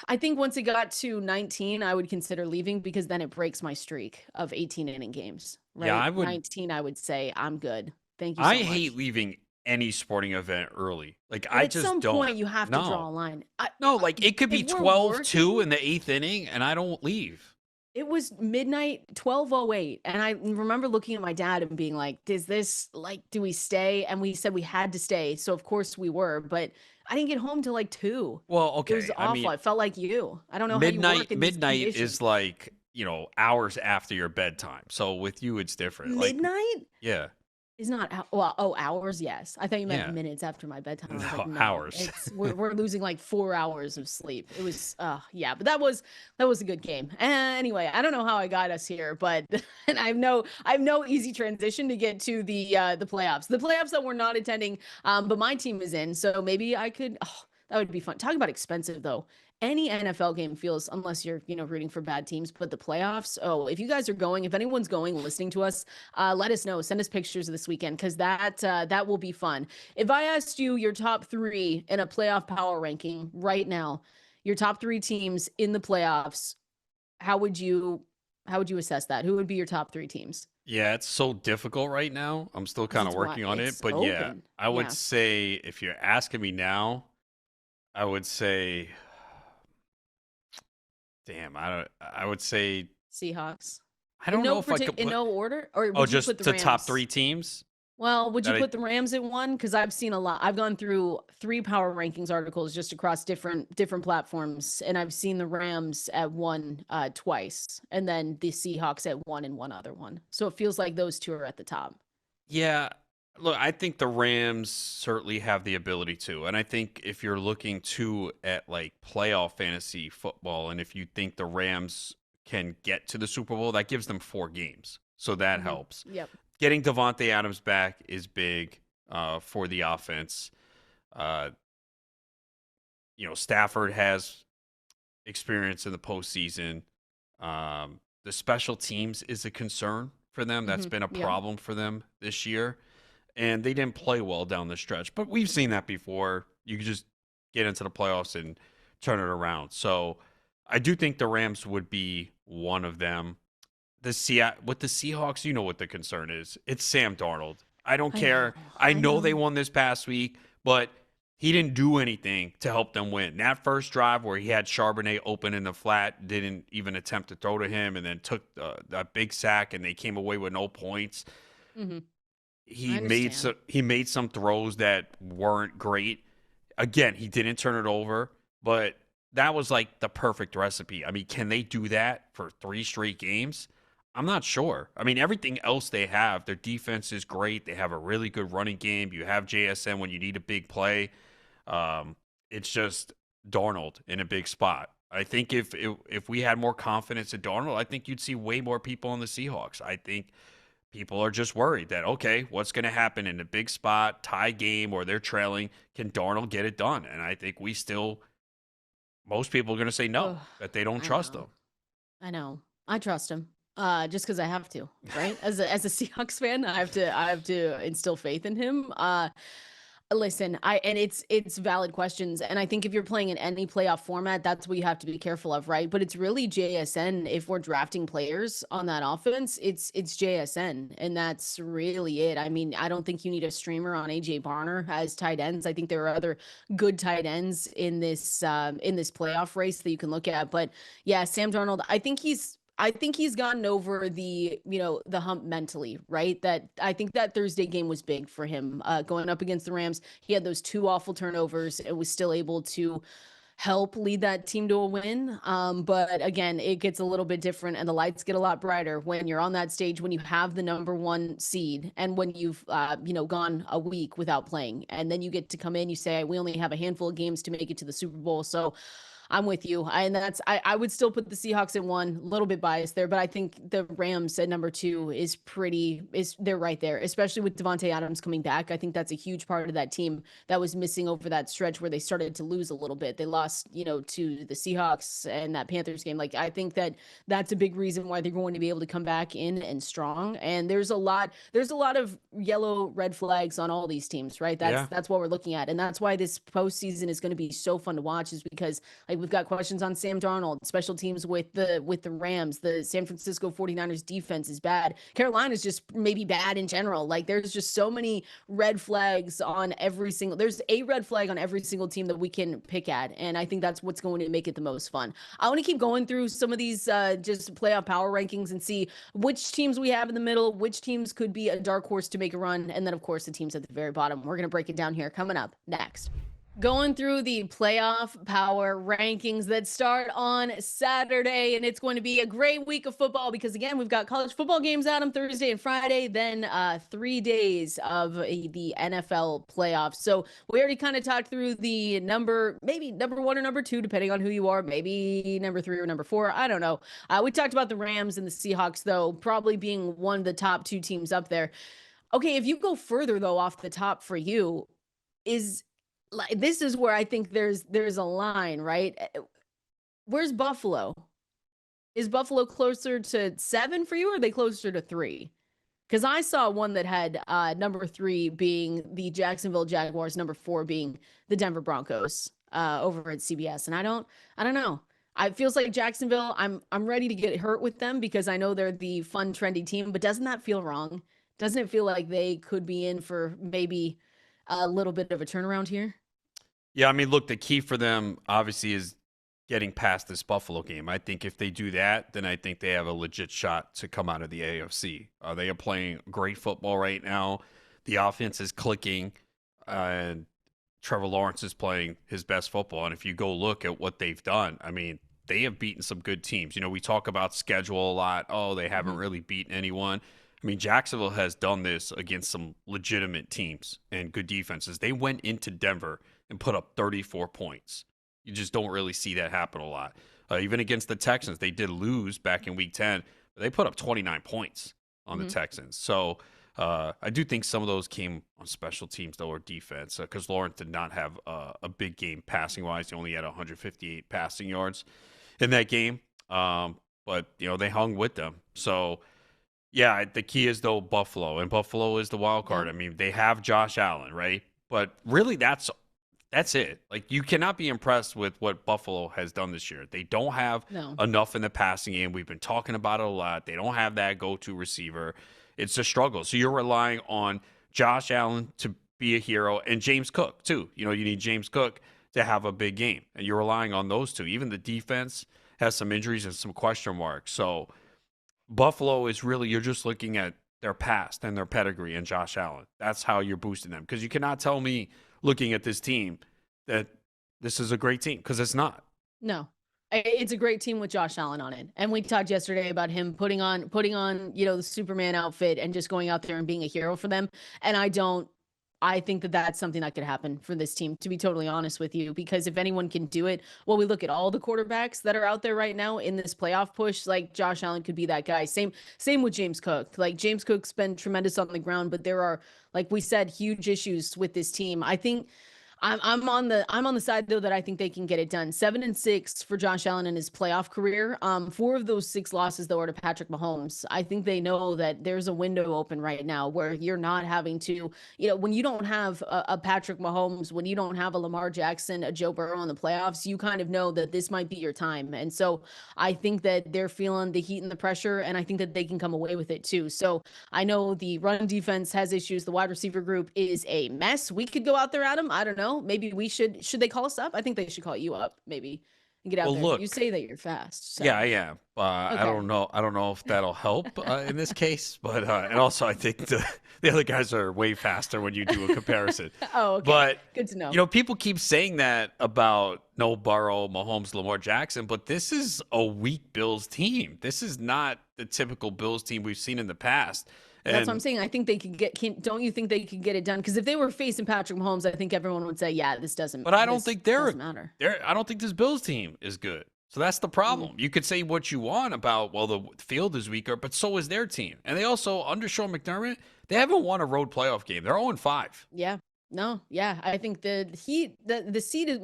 Speaker 1: I think once it got to 19, I would consider leaving because then it breaks my streak of 18 inning games,
Speaker 2: Yeah,
Speaker 1: right?
Speaker 2: I would.
Speaker 1: 19, I would say, I'm good. Thank you
Speaker 2: I
Speaker 1: so
Speaker 2: hate
Speaker 1: much.
Speaker 2: leaving any sporting event early. Like
Speaker 1: But
Speaker 2: I
Speaker 1: at
Speaker 2: just
Speaker 1: some
Speaker 2: don't.
Speaker 1: point, you have to draw
Speaker 2: No.
Speaker 1: a line.
Speaker 2: No, like it could
Speaker 1: If
Speaker 2: be
Speaker 1: we're
Speaker 2: 12-2
Speaker 1: working,
Speaker 2: in the 8th inning and I don't leave.
Speaker 1: it was midnight, 12:08, and I remember looking at my dad and being like, "Does this like do we stay?" And we said we had to stay, so of course we were, but I didn't get home till like 2.
Speaker 2: Well,
Speaker 1: It was
Speaker 2: okay. I
Speaker 1: awful.
Speaker 2: mean,
Speaker 1: I felt like you. I don't know how you work
Speaker 2: midnight
Speaker 1: in these
Speaker 2: midnight
Speaker 1: conditions.
Speaker 2: is like, hours after your bedtime. So with you it's different. Like
Speaker 1: Midnight
Speaker 2: yeah.
Speaker 1: is not well, oh, hours, yes. I thought you meant
Speaker 2: Yeah.
Speaker 1: minutes after my bedtime. I was like,
Speaker 2: No,
Speaker 1: "No,
Speaker 2: hours.
Speaker 1: it's we're losing like 4 hours of sleep." It was yeah, but that was a good game. Anyway, I don't know how I got us here, but and I have no easy transition to get to the playoffs. The playoffs that we're not attending, but my team is in, so maybe I could that would be fun. Talking about expensive though. Any NFL game feels, unless you're, rooting for bad teams, but the playoffs. Oh, if you guys are going, if anyone's going, listening to us, let us know. Send us pictures of this weekend because that will be fun. If I asked you your top 3 in a playoff power ranking right now, your top 3 teams in the playoffs, how would you assess that? Who would be your top 3 teams?
Speaker 2: Yeah, it's so difficult right now. I'm still
Speaker 1: Because
Speaker 2: kind of working on it,
Speaker 1: it's
Speaker 2: but yeah,
Speaker 1: open.
Speaker 2: I would
Speaker 1: Yeah,
Speaker 2: say if you're asking me now, I would say damn, I would say
Speaker 1: Seahawks.
Speaker 2: I don't know if I could
Speaker 1: In
Speaker 2: put
Speaker 1: no order, or
Speaker 2: oh,
Speaker 1: would you put
Speaker 2: just
Speaker 1: the
Speaker 2: the top
Speaker 1: Rams?
Speaker 2: 3 teams
Speaker 1: Well, would you
Speaker 2: that I
Speaker 1: put the Rams at 1? Because I've seen a lot. I've gone through 3 power rankings articles just across different platforms, and I've seen the Rams at 1 twice, and then the Seahawks at 1 and one other one. So it feels like those 2 are at the top.
Speaker 2: Yeah. Look, I think the Rams certainly have the ability to. And I think if you're looking to at like playoff fantasy football, and if you think the Rams can get to the Super Bowl, that gives them 4 games. So that
Speaker 1: Hmm.
Speaker 2: helps.
Speaker 1: Yep.
Speaker 2: Getting Devontae Adams back is big for the offense. Uh, Stafford has experience in the postseason. The special teams is a concern for them. That's
Speaker 1: Hmm.
Speaker 2: been a
Speaker 1: Yep.
Speaker 2: problem for them this year. And they didn't play well down the stretch. But we've seen that before. You could just get into the playoffs and turn it around. So I do think the Rams would be one of them. With the Seahawks, you know what the concern is. It's Sam Darnold. I don't
Speaker 1: I know.
Speaker 2: care. I
Speaker 1: I
Speaker 2: know they
Speaker 1: know.
Speaker 2: won this past week, but he didn't do anything to help them win. That first drive where he had Charbonnet open in the flat, didn't even attempt to throw to him, and then took a big sack, and they came away with no points.
Speaker 1: Hmm. I
Speaker 2: He
Speaker 1: understand.
Speaker 2: made some throws that weren't great. Again, he didn't turn it over, but that was like the perfect recipe. I mean, can they do that for 3 straight games? I'm not sure. I mean, everything else they have, their defense is great. They have a really good running game. You have JSN when you need a big play. It's just Darnold in a big spot. I think if we had more confidence in Darnold, I think you'd see way more people on the Seahawks. I think people are just worried that, okay, what's going to happen in a big spot, tie game, or they're trailing? Can Darnold get it done? And I think most people are going to say no,
Speaker 1: Oh,
Speaker 2: that they don't
Speaker 1: I
Speaker 2: trust
Speaker 1: know.
Speaker 2: him.
Speaker 1: I know. I trust him. Just because I have to, right? As a Seahawks fan, I have to instill faith in him. Listen, and it's valid questions. And I think if you're playing in any playoff format, that's what you have to be careful of, right? But it's really JSN. If we're drafting players on that offense, it's JSN. And that's really it. I mean, I don't think you need a streamer on AJ Barner as tight ends. I think there are other good tight ends in this playoff race that you can look at. But yeah, Sam Darnold, I think he's gotten over the hump mentally, right? That I think that Thursday game was big for him. Going up against the Rams, he had those two awful turnovers and was still able to help lead that team to a win. But again, it gets a little bit different and the lights get a lot brighter when you're on that stage, when you have the number one seed and when you've, gone a week without playing. And then you get to come in, you say, we only have a handful of games to make it to the Super Bowl. So I'm with you. I would still put the Seahawks at one, a little bit biased there, but I think the Rams at number two they're right there, especially with Davante Adams coming back. I think that's a huge part of that team that was missing over that stretch where they started to lose a little bit. They lost, to the Seahawks and that Panthers game. Like, I think that's a big reason why they're going to be able to come back in and strong. And there's a lot of yellow, red flags on all these teams, right? That's what we're looking at. And that's why this postseason is going to be so fun to watch, is because we've got questions on Sam Darnold, special teams with the Rams. The San Francisco 49ers defense is bad. Carolina's just maybe bad in general. Like, there's just so many red flags on there's a red flag on every single team that we can pick at. And I think that's what's going to make it the most fun. I want to keep going through some of these just playoff power rankings and see which teams we have in the middle, which teams could be a dark horse to make a run. And then, of course, the teams at the very bottom. We're going to break it down here coming up next. Going through the playoff power rankings that start on Saturday, and it's going to be a great week of football because, again, we've got college football games out on Thursday and Friday, then 3 days of the NFL playoffs. So we already kind of talked through maybe number one or number two, depending on who you are, maybe number three or number four. I don't know. We talked about the Rams and the Seahawks, though, probably being one of the top two teams up there. Okay, if you go further, though, off the top for you, this is where I think there's a line, right? Where's Buffalo? Is Buffalo closer to 7 for you, or are they closer to 3? Because I saw one that had number 3 being the Jacksonville Jaguars, number 4 being the Denver Broncos over at CBS. And I don't know. It feels like Jacksonville, I'm ready to get hurt with them because I know they're the fun, trendy team, but doesn't that feel wrong? Doesn't it feel like they could be in for maybe a little bit of a turnaround here?
Speaker 2: Yeah, I mean, look, the key for them obviously is getting past this Buffalo game. I think if they do that, then I think they have a legit shot to come out of the AFC. They are playing great football right now. The offense is clicking, and Trevor Lawrence is playing his best football. And if you go look at what they've done, I mean, they have beaten some good teams. We talk about schedule a lot. Oh, they haven't really beaten anyone. I mean, Jacksonville has done this against some legitimate teams and good defenses. They went into Denver and put up 34 points. You just don't really see that happen a lot. Even against the Texans, they did lose back in Week 10, but they put up 29 points on the Texans. So I do think some of those came on special teams, though, or defense, because Lawrence did not have a big game passing-wise. He only had 158 passing yards in that game, but they hung with them. So, yeah, the key is, though, Buffalo, and Buffalo is the wild card. I mean, they have Josh Allen, right? But really, that's it. Like, you cannot be impressed with what Buffalo has done this year. They don't have enough in the passing game. We've been talking about it a lot. They don't have that go-to receiver. It's a struggle. So you're relying on Josh Allen to be a hero and James Cook, too. You need James Cook to have a big game, and you're relying on those two. Even the defense has some injuries and some question marks. So Buffalo is really, you're just looking at their past and their pedigree and Josh Allen. That's how you're boosting them, because you cannot tell me, looking at this team, that this is a great team, because it's not.
Speaker 1: No, it's a great team with Josh Allen on it. And we talked yesterday about him putting on, the Superman outfit and just going out there and being a hero for them. And I think that that's something that could happen for this team, to be totally honest with you, because if anyone can do it, well, we look at all the quarterbacks that are out there right now in this playoff push, like Josh Allen could be that guy. Same with James Cook. Like, James Cook's been tremendous on the ground, but there are, like we said, huge issues with this team. I think I'm on the side though that I think they can get it done. 7-6 for Josh Allen in his playoff career. 4 of those 6 losses though are to Patrick Mahomes. I think they know that there's a window open right now where you're not having to, when you don't have a Patrick Mahomes, when you don't have a Lamar Jackson, a Joe Burrow in the playoffs, you kind of know that this might be your time. And so I think that they're feeling the heat and the pressure, and I think that they can come away with it too. So I know the run defense has issues. The wide receiver group is a mess. We could go out there, Adam. I don't know. Maybe we should they call us up? I think they should call you up maybe and get out
Speaker 2: Well,
Speaker 1: there.
Speaker 2: look,
Speaker 1: You say that you're fast. So.
Speaker 2: yeah, I am.
Speaker 1: Okay.
Speaker 2: I don't know. I don't know if that'll help in this case, but and also I think the other guys are way faster when you do a comparison.
Speaker 1: Oh, okay.
Speaker 2: But
Speaker 1: good to know.
Speaker 2: People keep saying that about no Burrow, Mahomes, Lamar Jackson, but this is a weak Bills team. This is not the typical Bills team we've seen in the past.
Speaker 1: That's what I'm saying. I think they could don't you think they could get it done? Because if they were facing Patrick Mahomes, I think everyone would say, yeah, this doesn't matter.
Speaker 2: But I don't think
Speaker 1: doesn't matter.
Speaker 2: I don't think this Bills team is good. So that's the problem. You could say what you want about, well, the field is weaker, but so is their team. And they also, under Sean McDermott, they haven't won a road playoff game. They're 0-5.
Speaker 1: Yeah. No, yeah, I think the seed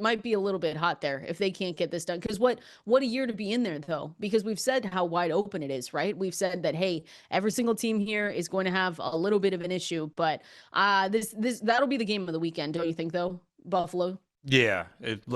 Speaker 1: might be a little bit hot there if they can't get this done. Because what a year to be in there though, because we've said how wide open it is, right? We've said that hey, every single team here is going to have a little bit of an issue, but that'll be the game of the weekend, don't you think though? Buffalo.
Speaker 2: Yeah,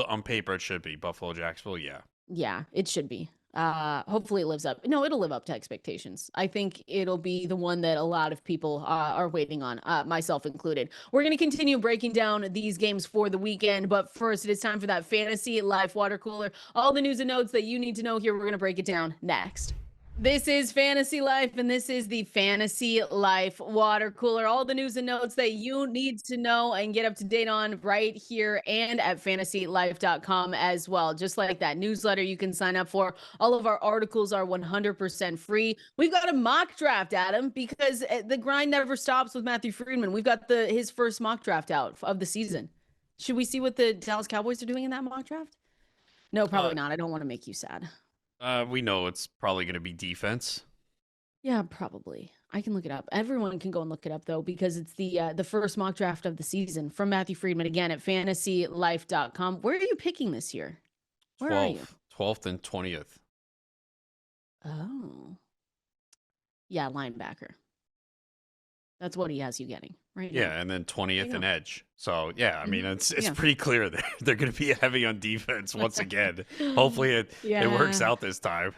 Speaker 2: on paper it should be Buffalo, Jacksonville.
Speaker 1: Yeah, it should be. Hopefully it lives up. No, it'll live up to expectations. I think it'll be the one that a lot of people are waiting on, myself included. We're going to continue breaking down these games for the weekend, but first it is time for that Fantasy Life Water Cooler. All the news and notes that you need to know here, we're going to break it down next. This is Fantasy Life, and this is the Fantasy Life Water Cooler. All the news and notes that you need to know and get up to date on right here and at fantasylife.com as well. Just like that newsletter you can sign up for. All of our articles are 100% free. We've got a mock draft, Adam, because the grind never stops with Matthew Friedman. We've got his first mock draft out of the season. Should we see what the Dallas Cowboys are doing in that mock draft? No, probably not. I don't want to make you sad.
Speaker 2: We know it's probably going to be defense.
Speaker 1: Yeah, probably. I can look it up. Everyone can go and look it up though, because it's the first mock draft of the season from Matthew Friedman again at fantasylife.com. Where are you picking this year? Where are you?
Speaker 2: 12th and 20th.
Speaker 1: Oh. Yeah, linebacker. That's what he has you getting, right?
Speaker 2: Yeah,
Speaker 1: now.
Speaker 2: And then 20th and edge. So, yeah, I mean, it's pretty clear that they're going to be heavy on defense once again. Hopefully it works out this time.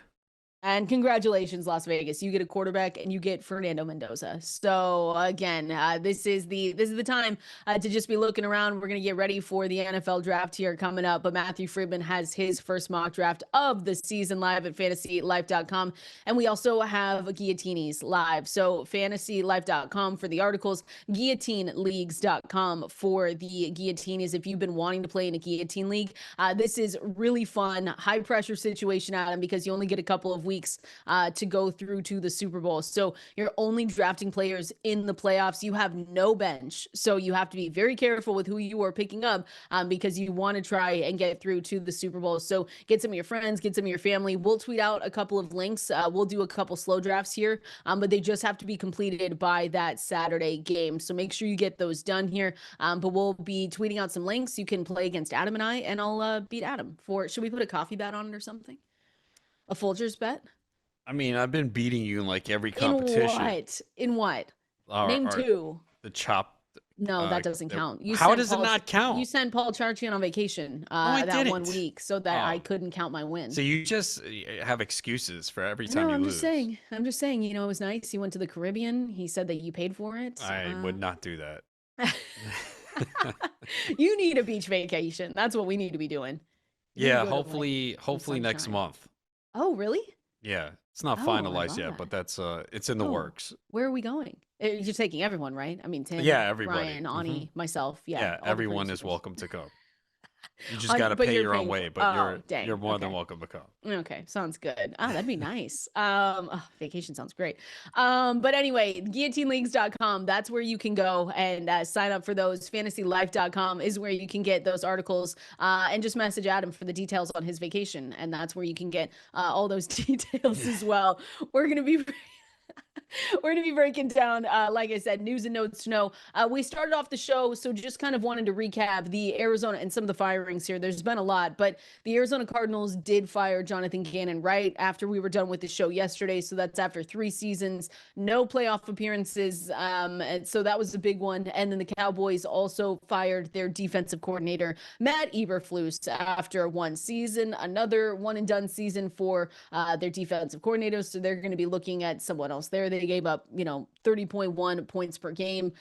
Speaker 1: And congratulations, Las Vegas. You get a quarterback and you get Fernando Mendoza. So again, this is the time to just be looking around. We're going to get ready for the NFL draft here coming up. But Matthew Friedman has his first mock draft of the season live at fantasylife.com. And we also have Guillotinies live. So fantasylife.com for the articles, guillotineleagues.com for the Guillotinies. If you've been wanting to play in a guillotine league, this is really fun, high pressure situation, Adam, because you only get a couple of weeks to go through to the Super Bowl. So you're only drafting players in the playoffs. You have no bench. So you have to be very careful with who you are picking up because you want to try and get through to the Super Bowl. So get some of your friends, get some of your family. We'll tweet out a couple of links. We'll do a couple slow drafts here, but they just have to be completed by that Saturday game. So make sure you get those done here. But we'll be tweeting out some links. You can play against Adam and I, and I'll beat Adam should we put a coffee bet on it or something? A Folgers bet?
Speaker 2: I mean, I've been beating you in like every competition.
Speaker 1: In what? Name two.
Speaker 2: The chop.
Speaker 1: No, that doesn't count.
Speaker 2: How does it not count?
Speaker 1: You sent Paul Charchian on vacation that 1 week so that I couldn't count my win.
Speaker 2: So you just have excuses for every time you lose.
Speaker 1: I'm just saying, it was nice. He went to the Caribbean. He said that you paid for it.
Speaker 2: I would not do that.
Speaker 1: You need a beach vacation. That's what we need to be doing.
Speaker 2: Yeah, hopefully next month.
Speaker 1: Oh, really?
Speaker 2: Yeah, it's not finalized yet, but that's it's in the works.
Speaker 1: Where are we going? You're taking everyone, right? I mean, Tim,
Speaker 2: everybody.
Speaker 1: Brian, Ani, myself.
Speaker 2: Yeah, everyone is welcome to come. You just got to pay your own way, but you're more than welcome to come.
Speaker 1: Okay, sounds good. That'd be nice. Vacation sounds great. But anyway, guillotineleagues.com, that's where you can go and sign up for those. Fantasylife.com is where you can get those articles and just message Adam for the details on his vacation. And that's where you can get all those details as well. We're going to be We're going to be breaking down, like I said, news and notes to know. We started off the show, so just kind of wanted to recap the Arizona and some of the firings here. There's been a lot, but the Arizona Cardinals did fire Jonathan Gannon right after we were done with the show yesterday. So that's after 3 seasons, no playoff appearances. And so that was a big one. And then the Cowboys also fired their defensive coordinator, Matt Eberflus, after 1 season, another one and done season for their defensive coordinators. So they're going to be looking at someone else there. They gave up, 30.1 points per game,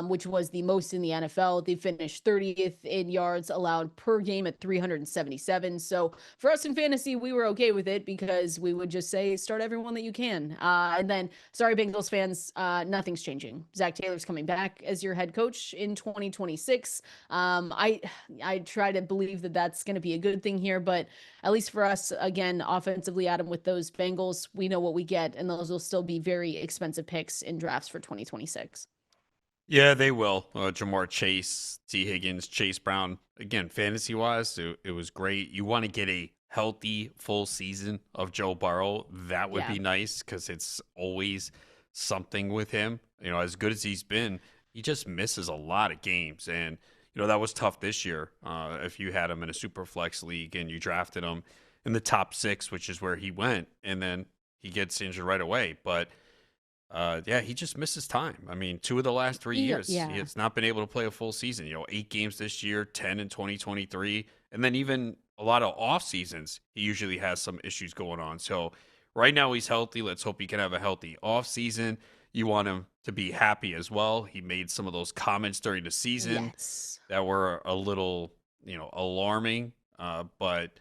Speaker 1: which was the most in the NFL. They finished 30th in yards allowed per game at 377. So for us in fantasy, we were okay with it because we would just say, start everyone that you can. And then, sorry, Bengals fans, nothing's changing. Zac Taylor's coming back as your head coach in 2026. I try to believe that that's going to be a good thing here, but at least for us, again, offensively, Adam, with those Bengals, we know what we get, and those will still be very expensive picks in drafts for 2026.
Speaker 2: Yeah, they will. Jamar Chase, T. Higgins, Chase Brown. Again, fantasy-wise, it was great. You want to get a healthy full season of Joe Burrow. That would be nice because it's always something with him. As good as he's been, he just misses a lot of games. And, that was tough this year. If you had him in a super flex league and you drafted him in the top 6, which is where he went, and then he gets injured right away. But he just misses time. I mean, 2 of the last 3 years, he has not been able to play a full season. 8 games this year, 10 in 2023, and then even a lot of off seasons, he usually has some issues going on. So right now he's healthy. Let's hope he can have a healthy off season. You want him to be happy as well. He made some of those comments during the season that were a little, alarming. But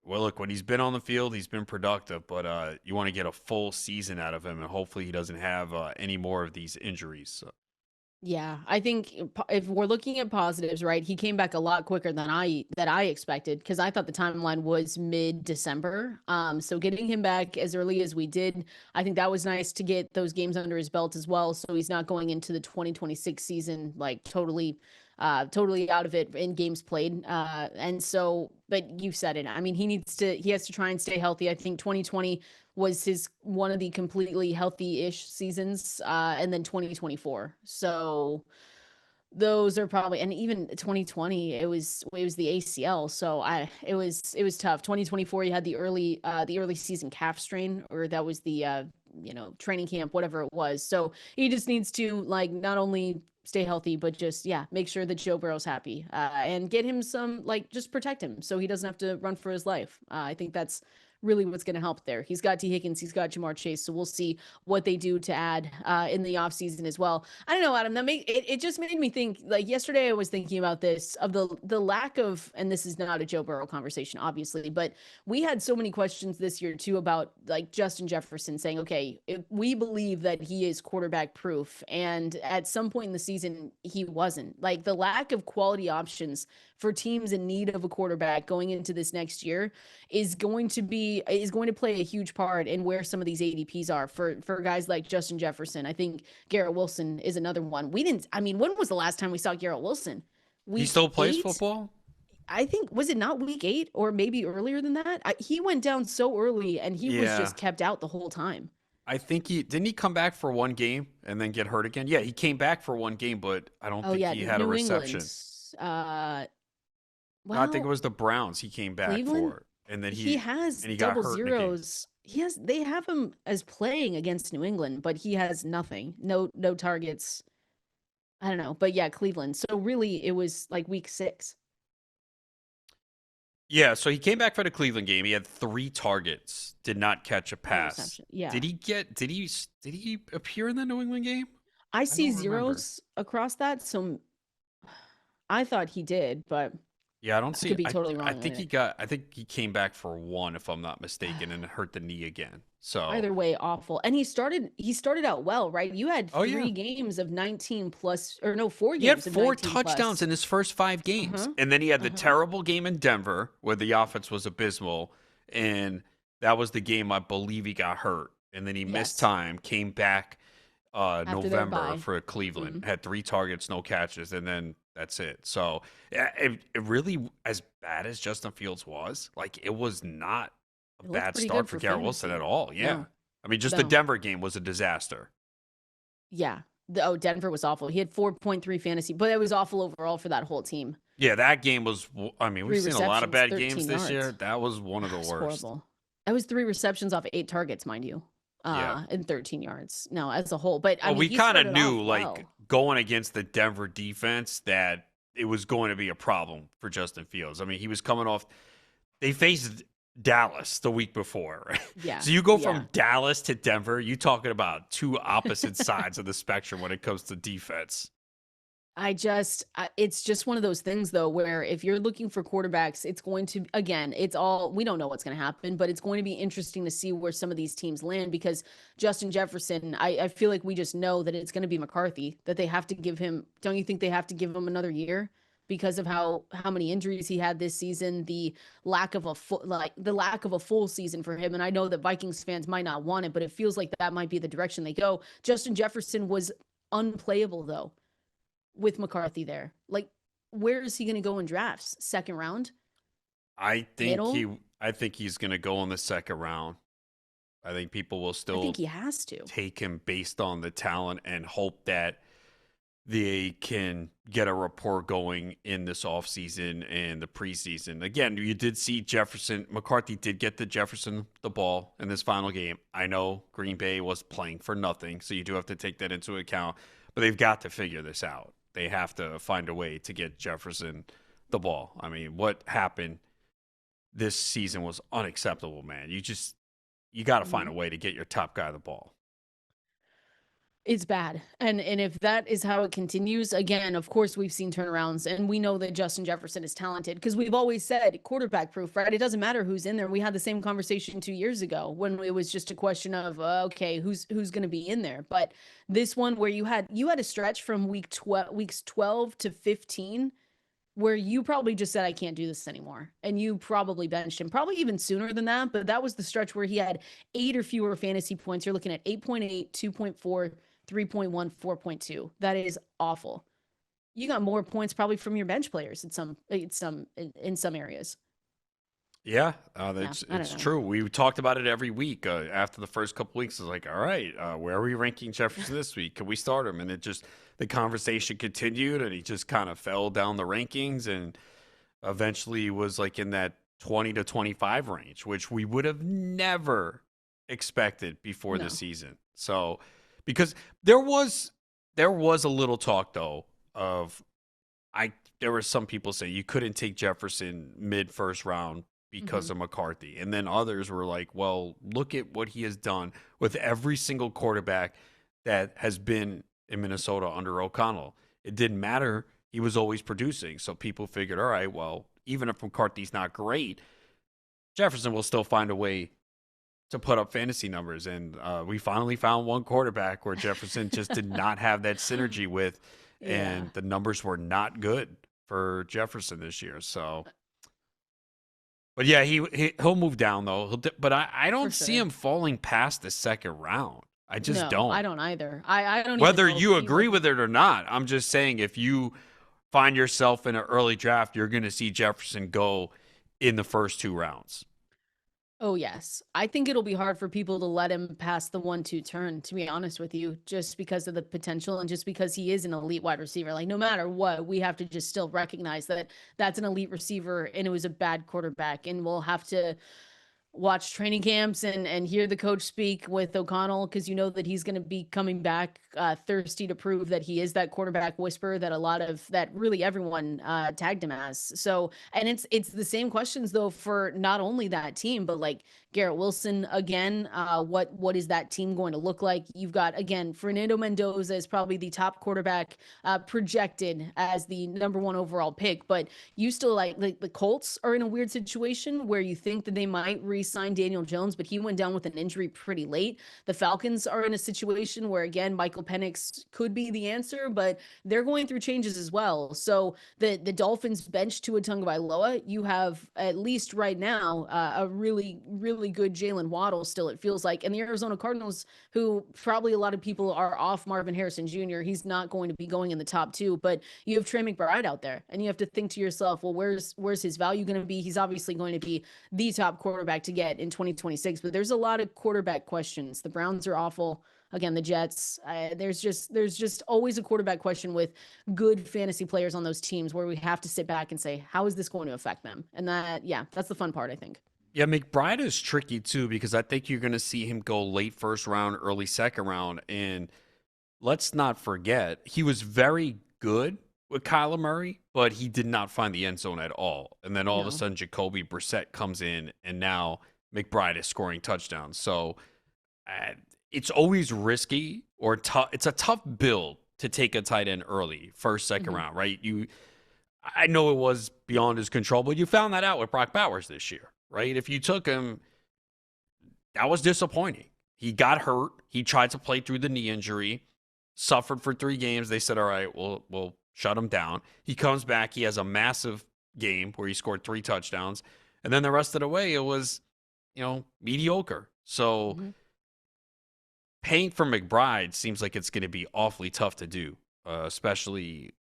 Speaker 2: well, look, when he's been on the field, he's been productive, but you want to get a full season out of him, and hopefully he doesn't have any more of these injuries. So.
Speaker 1: Yeah, I think if we're looking at positives, right, he came back a lot quicker than I expected because I thought the timeline was mid-December. So getting him back as early as we did, I think that was nice to get those games under his belt as well. So he's not going into the 2026 season like totally out of it in games played. And so, but you said it. I mean, he has to try and stay healthy. I think 2020 was one of the completely healthy-ish seasons, and then 2024. So those are probably, and even 2020, it was the ACL. So it was tough. 2024, you had the early season calf strain, or that was the training camp, whatever it was. So he just needs to not only stay healthy, but just make sure that Joe Burrow's happy, and get him some just protect him so he doesn't have to run for his life. I think that's really what's going to help there. He's got T. Higgins, he's got Jamar Chase, so we'll see what they do to add in the offseason as well. I don't know, Adam, it just made me think, yesterday I was thinking about this, of the lack of, and this is not a Joe Burrow conversation, obviously, but we had so many questions this year too about Justin Jefferson saying, okay, we believe that he is quarterback proof, and at some point in the season, he wasn't. The lack of quality options for teams in need of a quarterback going into this next year is going to play a huge part in where some of these ADPs are for guys like Justin Jefferson. I think Garrett Wilson is another one. When was the last time we saw Garrett Wilson?
Speaker 2: He still plays football?
Speaker 1: I think, was it not week 8 or maybe earlier than that? He went down so early and he was just kept out the whole time.
Speaker 2: I think didn't he come back for 1 game and then get hurt again? Yeah, he came back for 1 game, but I don't think he had a reception. I think it was the Browns he came back
Speaker 1: Cleveland?
Speaker 2: for. And then
Speaker 1: he has double zeros. They have him as playing against New England, but he has nothing. No targets. I don't know. But yeah, Cleveland. So really it was week 6.
Speaker 2: Yeah, so he came back for the Cleveland game. He had 3 targets, did not catch a pass.
Speaker 1: Yeah.
Speaker 2: Did he appear in the New England game?
Speaker 1: I see zeros across that, so I thought he did, but
Speaker 2: yeah, I don't see.
Speaker 1: Could be totally wrong.
Speaker 2: I think he came back for 1, if I'm not mistaken, and hurt the knee again. So
Speaker 1: either way, awful. And he started out well, right? You had 3 games of 19 plus, or no, 4 games.
Speaker 2: He had 4
Speaker 1: touchdowns
Speaker 2: plus in his first 5 games, and then he had the terrible game in Denver where the offense was abysmal, and that was the game I believe he got hurt, and then he missed time, came back November for Cleveland, had 3 targets, no catches, and then that's it. So it really, as bad as Justin Fields was, it was not a bad start for Garrett Wilson at all. Yeah. I mean, just the
Speaker 1: Boom.
Speaker 2: Denver game was a disaster.
Speaker 1: Yeah. Denver was awful. He had 4.3 fantasy, but it was awful overall for that whole team.
Speaker 2: Yeah, that game was. I mean, we've
Speaker 1: 3
Speaker 2: seen a lot of
Speaker 1: receptions,
Speaker 2: bad
Speaker 1: 13
Speaker 2: games this
Speaker 1: yards.
Speaker 2: year. That was one of
Speaker 1: That
Speaker 2: the
Speaker 1: was
Speaker 2: worst.
Speaker 1: horrible. That was 3 receptions off 8 targets, mind you,
Speaker 2: Yeah.
Speaker 1: and 13 yards. No, as a whole. But I
Speaker 2: Well,
Speaker 1: mean,
Speaker 2: we
Speaker 1: he
Speaker 2: kind of
Speaker 1: started
Speaker 2: knew,
Speaker 1: off
Speaker 2: like,
Speaker 1: well.
Speaker 2: going against the Denver defense, that it was going to be a problem for Justin Fields. I mean, he was coming off. They faced Dallas the week before. Right?
Speaker 1: Yeah.
Speaker 2: So you go
Speaker 1: yeah.
Speaker 2: from Dallas to Denver. You talking about two opposite sides of the spectrum when it comes to defense.
Speaker 1: It's just one of those things though, where if you're looking for quarterbacks, it's going to, again, we don't know what's going to happen, but it's going to be interesting to see where some of these teams land because Justin Jefferson, I feel like we just know that it's going to be McCarthy, that they have to give him, don't you think they have to give him another year? Because of how many injuries he had this season, the lack of a full season for him. And I know that Vikings fans might not want it, but it feels like that might be the direction they go. Justin Jefferson was unplayable though with McCarthy there. Like, where is he going to go in drafts? Second round?
Speaker 2: I think
Speaker 1: Middle?
Speaker 2: he's going to go in the second round. I think people will
Speaker 1: I
Speaker 2: still
Speaker 1: think he has to.
Speaker 2: take him based on the talent and hope that they can get a rapport going in this offseason and the preseason. Again, you did see McCarthy did get Jefferson the ball in this final game. I know Green Bay was playing for nothing, so you do have to take that into account. But they've got to figure this out. They have to find a way to get Jefferson the ball. I mean, what happened this season was unacceptable, man. You got to find a way to get your top guy the ball.
Speaker 1: It's bad. And if that is how it continues, again, of course, we've seen turnarounds and we know that Justin Jefferson is talented because we've always said quarterback proof, right? It doesn't matter who's in there. We had the same conversation 2 years ago when it was just a question of, okay, who's going to be in there? But this one where you had a stretch from weeks 12 to 15 where you probably just said, I can't do this anymore. And you probably benched him probably even sooner than that. But that was the stretch where he had 8 or fewer fantasy points. You're looking at 8.8, 2.4, 3.1, 4.2. That is awful. You got more points probably from your bench players in some areas.
Speaker 2: Yeah, it's true. We talked about it every week. After the first couple weeks, it's like, all right, where are we ranking Jefferson this week? Can we start him? And the conversation continued, and he just kind of fell down the rankings, and eventually was like in that 20 to 25 range, which we would have never expected before the season. So, because there was a little talk though of there were some people saying you couldn't take Jefferson mid first round because of McCarthy. And then others were like, well, look at what he has done with every single quarterback that has been in Minnesota under O'Connell. It didn't matter. He was always producing. So people figured, all right, well, even if McCarthy's not great, Jefferson will still find a way to put up fantasy numbers. And we finally found one quarterback where Jefferson just did not have that synergy with, and the numbers were not good for Jefferson this year. So, but yeah, he'll move down though. But I don't see him falling past the second round. I just don't.
Speaker 1: I don't either. I don't.
Speaker 2: Whether you agree with it or not, I'm just saying if you find yourself in an early draft, you're going to see Jefferson go in the first 2 rounds.
Speaker 1: Oh, yes. I think it'll be hard for people to let him pass the 1-2 turn, to be honest with you, just because of the potential and just because he is an elite wide receiver. Like, no matter what, we have to just still recognize that that's an elite receiver and it was a bad quarterback. And we'll have to watch training camps and hear the coach speak with O'Connell, because you know that he's going to be coming back thirsty to prove that he is that quarterback whisperer that really everyone tagged him as. So, and it's the same questions though for not only that team, but like Garrett Wilson again. What is that team going to look like? You've got again Fernando Mendoza is probably the top quarterback projected as the number 1 overall pick, but you still like the Colts are in a weird situation where you think that they might re-sign Daniel Jones, but he went down with an injury pretty late. The Falcons are in a situation where again Michael Penix could be the answer, but they're going through changes as well. So the Dolphins bench Tua Tagovailoa, you have at least right now a really good Jalen Waddle still, it feels like, and the Arizona Cardinals, who probably a lot of people are off Marvin Harrison Jr. He's not going to be going in the top 2, but you have Trey McBride out there, and you have to think to yourself, well, where's his value going to be? He's obviously going to be the top quarterback to to get in 2026, but there's a lot of quarterback questions. The Browns are awful. Again, the Jets, there's just always a quarterback question with good fantasy players on those teams where we have to sit back and say, how is this going to affect them? And that's the fun part, I think.
Speaker 2: Yeah, McBride is tricky too, because I think you're going to see him go late first round, early second round. And let's not forget, he was very good with Kyler Murray, but he did not find the end zone at all. And then all of a sudden, Jacoby Brissett comes in, and now McBride is scoring touchdowns. So it's always risky or tough. It's a tough build to take a tight end early, first, second round, right? I know it was beyond his control, but you found that out with Brock Bowers this year, right? If you took him, that was disappointing. He got hurt. He tried to play through the knee injury, suffered for 3 games. They said, all right, we'll shut him down. He comes back. He has a massive game where he scored 3 touchdowns. And then the rest of the way, it was, mediocre. So paying for McBride seems like it's going to be awfully tough to do, especially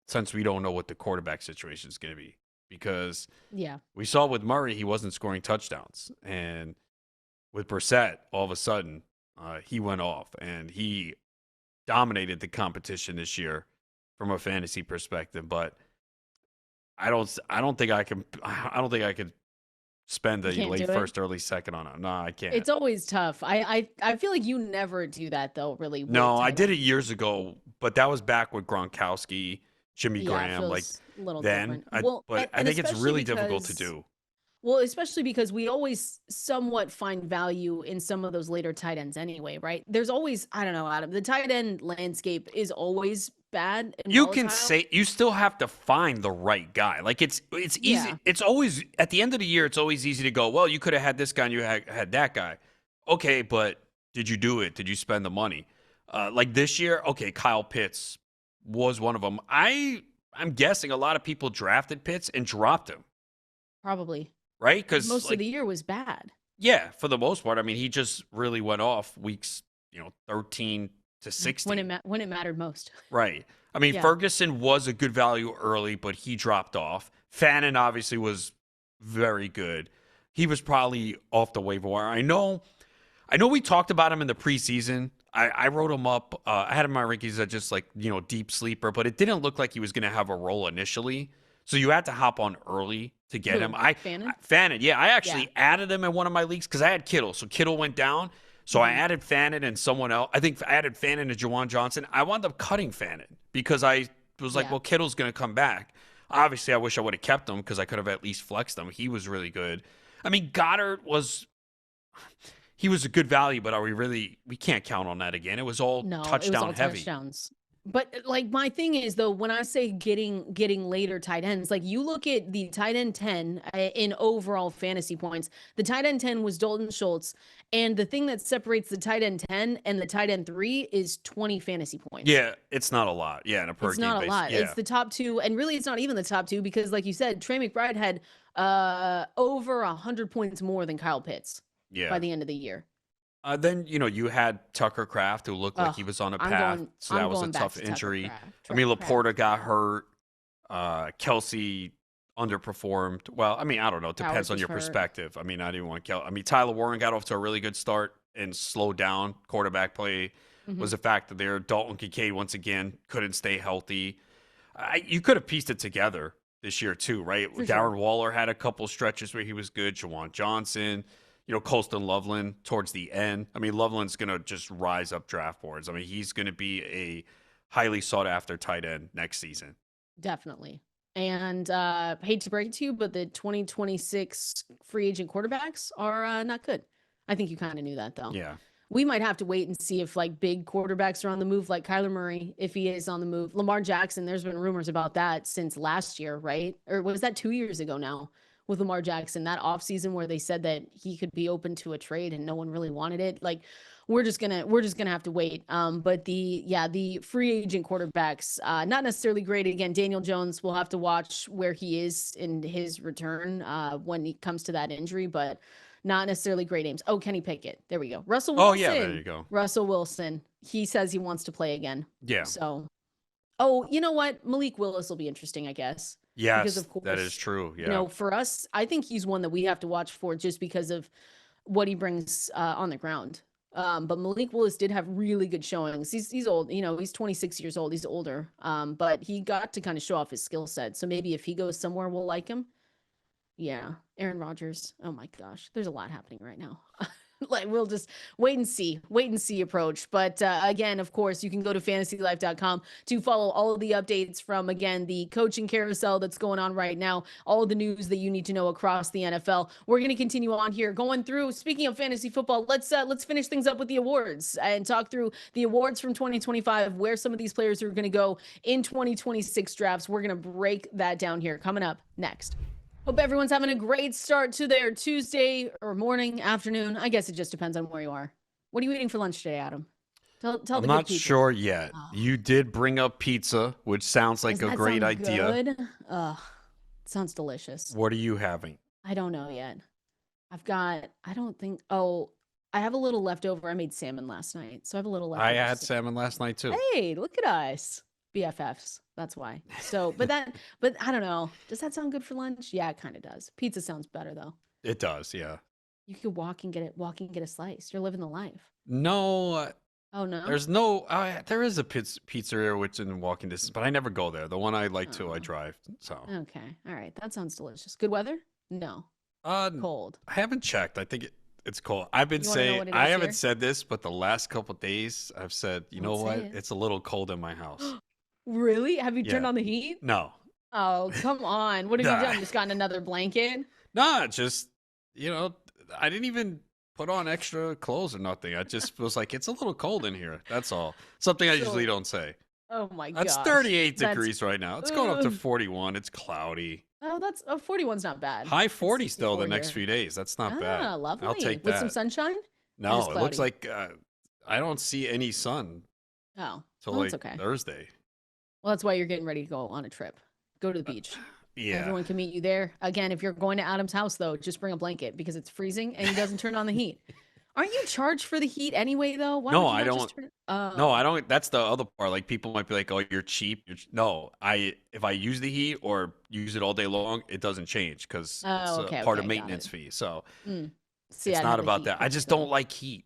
Speaker 2: since we don't know what the quarterback situation is going to be. Because we saw with Murray, he wasn't scoring touchdowns. And with Brissett, all of a sudden, he went off. And he dominated the competition this year from a fantasy perspective. But I don't think I could spend a late first, early second on him. No, I can't.
Speaker 1: It's always tough. I feel like you never do that though, really.
Speaker 2: No, I did it years ago, but that was back with Gronkowski, Jimmy Graham, like
Speaker 1: a little
Speaker 2: then.
Speaker 1: Different.
Speaker 2: I think it's really difficult to do.
Speaker 1: Well, especially because we always somewhat find value in some of those later tight ends anyway, right? There's always, I don't know, Adam, the tight end landscape is always bad. And
Speaker 2: you
Speaker 1: volatile.
Speaker 2: Can say you still have to find the right guy. Like it's easy. Yeah. It's always at the end of the year, it's always easy to go, well, you could have had this guy and you had that guy. Okay, but did you do it? Did you spend the money? Like this year, okay, Kyle Pitts was one of them. I'm guessing a lot of people drafted Pitts and dropped him.
Speaker 1: Probably.
Speaker 2: Right? Because
Speaker 1: most of the year was bad.
Speaker 2: Yeah, for the most part. I mean, he just really went off weeks, 13 to 16.
Speaker 1: When it mattered most.
Speaker 2: Right. I mean, Ferguson was a good value early, but he dropped off. Fannin obviously was very good. He was probably off the waiver wire. I know we talked about him in the preseason. I wrote him up. I had him in my rankings as just deep sleeper, but it didn't look like he was going to have a role initially. So you had to hop on early to get him. Fannin, yeah. I actually added him in one of my leagues because I had Kittle. So Kittle went down. So I added Fannin and someone else. I think I added Fannin and Juwan Johnson. I wound up cutting Fannin because I was like, well, Kittle's going to come back. Obviously, I wish I would have kept him because I could have at least flexed him. He was really good. I mean, Goddard he was a good value, but we can't count on that again. It was all touchdown heavy.
Speaker 1: Touchdowns. But like my thing is though, when I say getting later tight ends, like you look at the tight end 10 in overall fantasy points, the tight end 10 was Dalton Schultz. And the thing that separates the tight end 10 and the tight end 3 is 20 fantasy points.
Speaker 2: Yeah, it's not a lot. Yeah, in a per game basis. It's not a lot.
Speaker 1: Yeah. It's the top 2. And really, it's not even the top 2 because like you said, Trey McBride had over 100 points more than Kyle Pitts by the end of the year.
Speaker 2: Then, you had Tucker Kraft, who looked like he was on a path. So that was a tough injury. I mean, Laporta got hurt. Kelsey underperformed. Well, I mean, I don't know. It depends on your perspective. I mean, I didn't want Kelsey. I mean, Tyler Warren got off to a really good start and slowed down. Quarterback play was a factor there. Dalton Kincaid, once again, couldn't stay healthy. You could have pieced it together this year, too, right? Darren Waller had a couple stretches where he was good. Juwan Johnson. Colston Loveland towards the end. I mean, Loveland's going to just rise up draft boards. I mean, he's going to be a highly sought-after tight end next season.
Speaker 1: Definitely. And hate to break it to you, but the 2026 free agent quarterbacks are not good. I think you kind of knew that, though.
Speaker 2: Yeah.
Speaker 1: We might have to wait and see if, like, big quarterbacks are on the move, like Kyler Murray, if he is on the move. Lamar Jackson, there's been rumors about that since last year, right? Or was that 2 years ago now? With Lamar Jackson, that offseason where they said that he could be open to a trade and no one really wanted it. Like we're just gonna have to wait. But the free agent quarterbacks, not necessarily great. Again, Daniel Jones, we'll have to watch where he is in his return when he comes to that injury, but not necessarily great names. Oh, Kenny Pickett. There we go. Russell Wilson.
Speaker 2: Oh yeah, there you go.
Speaker 1: Russell Wilson. He says he wants to play again.
Speaker 2: Yeah.
Speaker 1: So, oh, you know what? Malik Willis will be interesting, I guess. Because
Speaker 2: Yes,
Speaker 1: of course,
Speaker 2: that is true. Yeah.
Speaker 1: for us, I think he's one that we have to watch for just because of what he brings on the ground. But Malik Willis did have really good showings. He's old, he's 26 years old. He's older. But he got to kind of show off his skill set. So maybe if he goes somewhere, we'll like him. Yeah. Aaron Rodgers. Oh my gosh. There's a lot happening right now. Like we'll just wait and see approach. But again, of course, you can go to fantasylife.com to follow all of the updates from, again, the coaching carousel that's going on right now, all of the news that you need to know across the NFL. We're going to continue on here going through, speaking of fantasy football, let's finish things up with the awards and talk through the awards from 2025, where some of these players are going to go in 2026 drafts. We're going to break that down here coming up next. Hope everyone's having a great start to their Tuesday or morning, afternoon. I guess it just depends on where you are. What are you eating for lunch today, Adam? Tell
Speaker 2: I'm
Speaker 1: the
Speaker 2: not
Speaker 1: good people.
Speaker 2: sure yet.
Speaker 1: Oh.
Speaker 2: You did bring up pizza, which sounds like a great idea.
Speaker 1: Good? Sounds delicious.
Speaker 2: What are you having?
Speaker 1: I don't know yet. I have a little leftover. I made salmon last night, so I have a little leftover.
Speaker 2: I had salmon last night too.
Speaker 1: Hey, look at us. BFFs. That's why. So, but I don't know. Does that sound good for lunch? Yeah, it kind of does. Pizza sounds better though.
Speaker 2: It does, yeah.
Speaker 1: You could walk and get a slice. You're living the life.
Speaker 2: No.
Speaker 1: Oh no.
Speaker 2: There is a pizzeria which in walking distance, but I never go there. The one I like to, I drive. So.
Speaker 1: Okay. All right. That sounds delicious. Good weather? No. Cold.
Speaker 2: I haven't checked. I think it's cold. I've been saying I haven't said this, but the last couple of days I've said, you know what? It's a little cold in my house.
Speaker 1: Really? Have you turned on the heat?
Speaker 2: No.
Speaker 1: Oh, come on. What have you done? Just gotten another blanket?
Speaker 2: Nah, just, I didn't even put on extra clothes or nothing. I just was like, it's a little cold in here. That's all. Something I usually don't say.
Speaker 1: Oh my god.
Speaker 2: That's 38 degrees right now. It's going up to 41. It's cloudy.
Speaker 1: Oh, 41's not bad.
Speaker 2: High 40s though the next few days. That's not bad.
Speaker 1: Lovely.
Speaker 2: I'll take
Speaker 1: With
Speaker 2: that.
Speaker 1: some sunshine?
Speaker 2: No, it looks like I don't see any sun.
Speaker 1: Oh,
Speaker 2: till
Speaker 1: it's okay.
Speaker 2: Thursday.
Speaker 1: Well, that's why you're getting ready to go on a trip. Go to the beach.
Speaker 2: Yeah.
Speaker 1: Everyone can meet you there. Again, if you're going to Adam's house, though, just bring a blanket because it's freezing and he doesn't turn on the heat. Aren't you charged for the heat anyway, though?
Speaker 2: No, I don't. No, I don't. That's the other part. Like people might be like, "Oh, you're cheap." No, if I use the heat or use it all day long, it doesn't change because it's a part of maintenance fee. So
Speaker 1: See,
Speaker 2: it's not about that. I just don't like heat.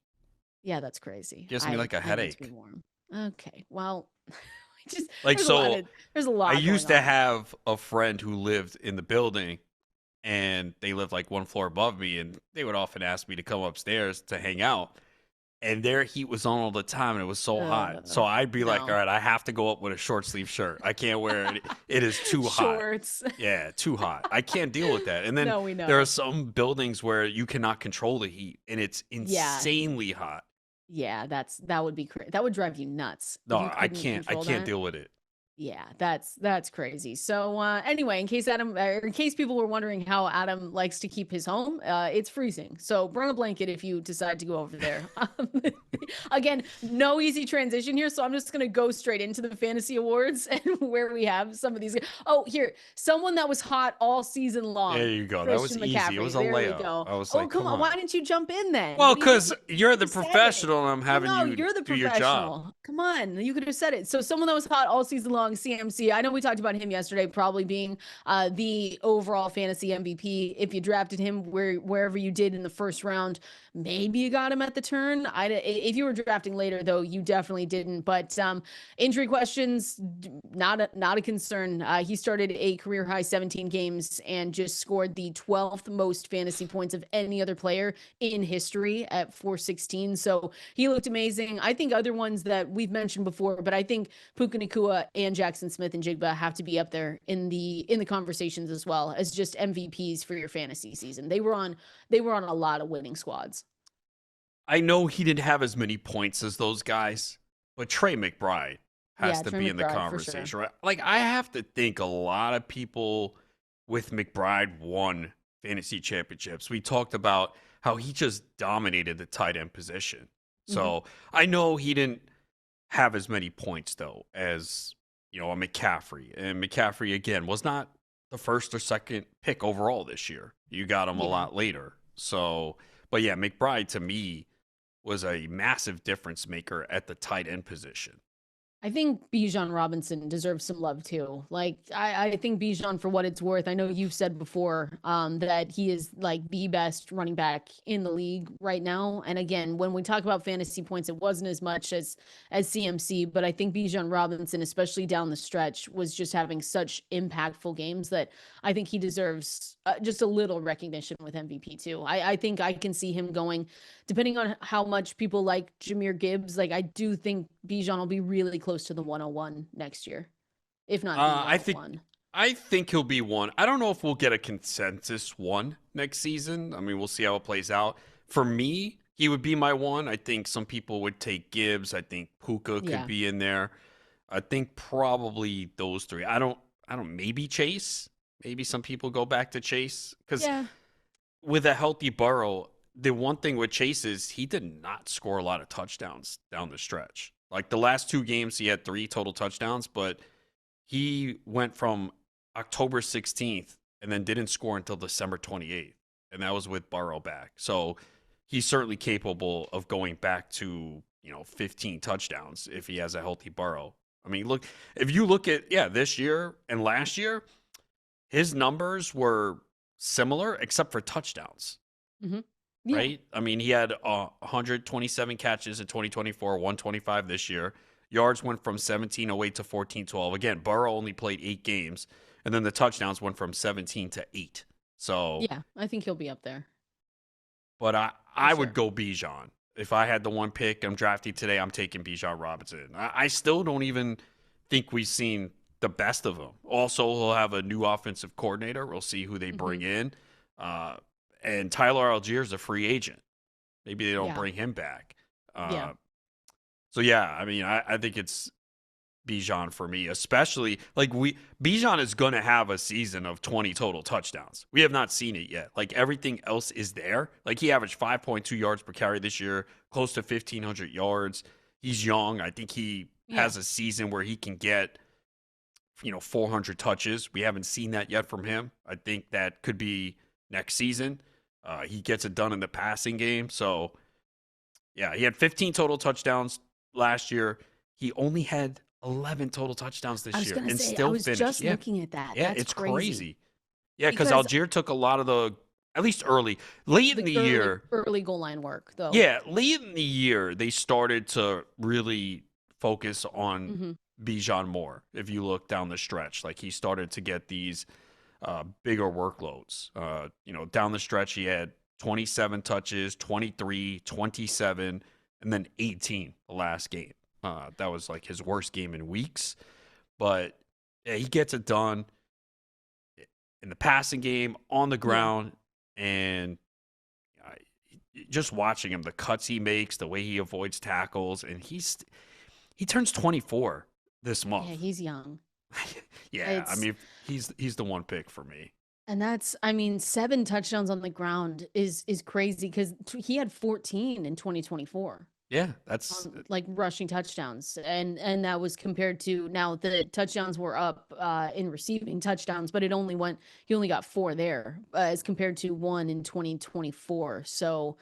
Speaker 1: Yeah, that's crazy.
Speaker 2: Gives me like a headache.
Speaker 1: Warm. Okay, well. Just
Speaker 2: like
Speaker 1: there's a lot.
Speaker 2: I used to have a friend who lived in the building and they lived like one floor above me, and they would often ask me to come upstairs to hang out, and their heat was on all the time and it was so hot. So I'd be like, all right, I have to go up with a short sleeve shirt. I can't wear it. It is too hot.
Speaker 1: Shorts.
Speaker 2: Yeah, too hot. I can't deal with that. And then there are some buildings where you cannot control the heat and it's insanely hot.
Speaker 1: Yeah, that would be crazy. That would drive you nuts.
Speaker 2: No, I can't deal with it.
Speaker 1: Yeah, that's crazy. So anyway, in case people were wondering how Adam likes to keep his home, it's freezing. So bring a blanket if you decide to go over there. Again, no easy transition here, so I'm just gonna go straight into the fantasy awards and where we have some of these. Oh, here, someone that was hot all season long.
Speaker 2: There you go. That was easy.
Speaker 1: McCaffrey.
Speaker 2: It was a layup. I was like,
Speaker 1: come on. Why didn't you jump in then?
Speaker 2: Well, because you're the professional and I'm having
Speaker 1: you're the
Speaker 2: do your job.
Speaker 1: Come on, you could have said it. So someone that was hot all season long, CMC. I know we talked about him yesterday, probably being the overall fantasy MVP. If you drafted him wherever you did in the first round, maybe you got him at the turn. If you were drafting later, though, you definitely didn't. But injury questions, not a concern. He started a career high 17 games and just scored the 12th most fantasy points of any other player in history at 416. So he looked amazing. I think other ones that we've mentioned before, but I think Puka Nacua and Jackson Smith and Jigba have to be up there in the conversations as well as just MVPs for your fantasy season. They were on a lot of winning squads.
Speaker 2: I know he didn't have as many points as those guys, but Trey McBride has to be in the conversation, sure. Right? Like, I have to think a lot of people with McBride won fantasy championships. We talked about how he just dominated the tight end position. So I know he didn't have as many points, though, as, a McCaffrey. And McCaffrey, again, was not the first or second pick overall this year. You got him a lot later. So, but yeah, McBride, to me, was a massive difference maker at the tight end position.
Speaker 1: I think Bijan Robinson deserves some love too. Like I think Bijan, for what it's worth, I know you've said before that he is like the best running back in the league right now. And again, when we talk about fantasy points, it wasn't as much as CMC, but I think Bijan Robinson, especially down the stretch, was just having such impactful games that I think he deserves just a little recognition with MVP too. I think I can see him going, depending on how much people like Jahmyr Gibbs, like I do think Bijan will be really close to the 101 next year, if not the
Speaker 2: I think
Speaker 1: 101.
Speaker 2: I think he'll be one. I don't know if we'll get a consensus one next season. I mean, we'll see how it plays out. For me, he would be my one. I think some people would take Gibbs. I think Puka could be in there. I think probably those three. I don't maybe Chase. Maybe some people go back to Chase because with a healthy Burrow, the one thing with Chase is he did not score a lot of touchdowns down the stretch. Like the last 2 games, he had 3 total touchdowns, but he went from October 16th and then didn't score until December 28th. And that was with Burrow back. So he's certainly capable of going back to, 15 touchdowns if he has a healthy Burrow. I mean, look, if you look at, this year and last year, his numbers were similar except for touchdowns.
Speaker 1: Mm-hmm.
Speaker 2: Yeah. Right? I mean, he had 127 catches in 2024, 125 this year. Yards went from 1708 to 1412. Again, Burrow only played 8 games, and then the touchdowns went from 17 to 8. So
Speaker 1: yeah, I think he'll be up there.
Speaker 2: But I would go Bijan. If I had the one pick I'm drafting today, I'm taking Bijan Robinson. I still don't even think we've seen the best of him. Also, he'll have a new offensive coordinator. We'll see who they bring in. And Tyler Allgeier's a free agent. Maybe they don't bring him back. So, I mean, I think it's Bijan for me, especially Bijan is going to have a season of 20 total touchdowns. We have not seen it yet. Like everything else is there. Like he averaged 5.2 yards per carry this year, close to 1,500 yards. He's young. I think he has a season where he can get, 400 touches. We haven't seen that yet from him. I think that could be next season. He gets it done in the passing game. So, he had 15 total touchdowns last year. He only had 11 total touchdowns this year and still finished. I was
Speaker 1: just looking at that.
Speaker 2: Yeah, it's crazy. Yeah, because Allgeier took a lot of the, at least late in the year.
Speaker 1: Early goal line work, though.
Speaker 2: Yeah, late in the year, they started to really focus on Bijan more. If you look down the stretch, like he started to get these bigger workloads. Down the stretch, he had 27 touches, 23, 27, and then 18 the last game. That was like his worst game in weeks. But he gets it done in the passing game, on the ground, and just watching him, the cuts he makes, the way he avoids tackles, and he turns 24 this month.
Speaker 1: Yeah, he's young.
Speaker 2: I mean, he's the one pick for me.
Speaker 1: And that's, 7 touchdowns on the ground is crazy because he had 14 in 2024.
Speaker 2: Yeah, that's
Speaker 1: like rushing touchdowns, and that was compared to, now the touchdowns were up in receiving touchdowns, but he only got 4 there as compared to 1 in 2024. So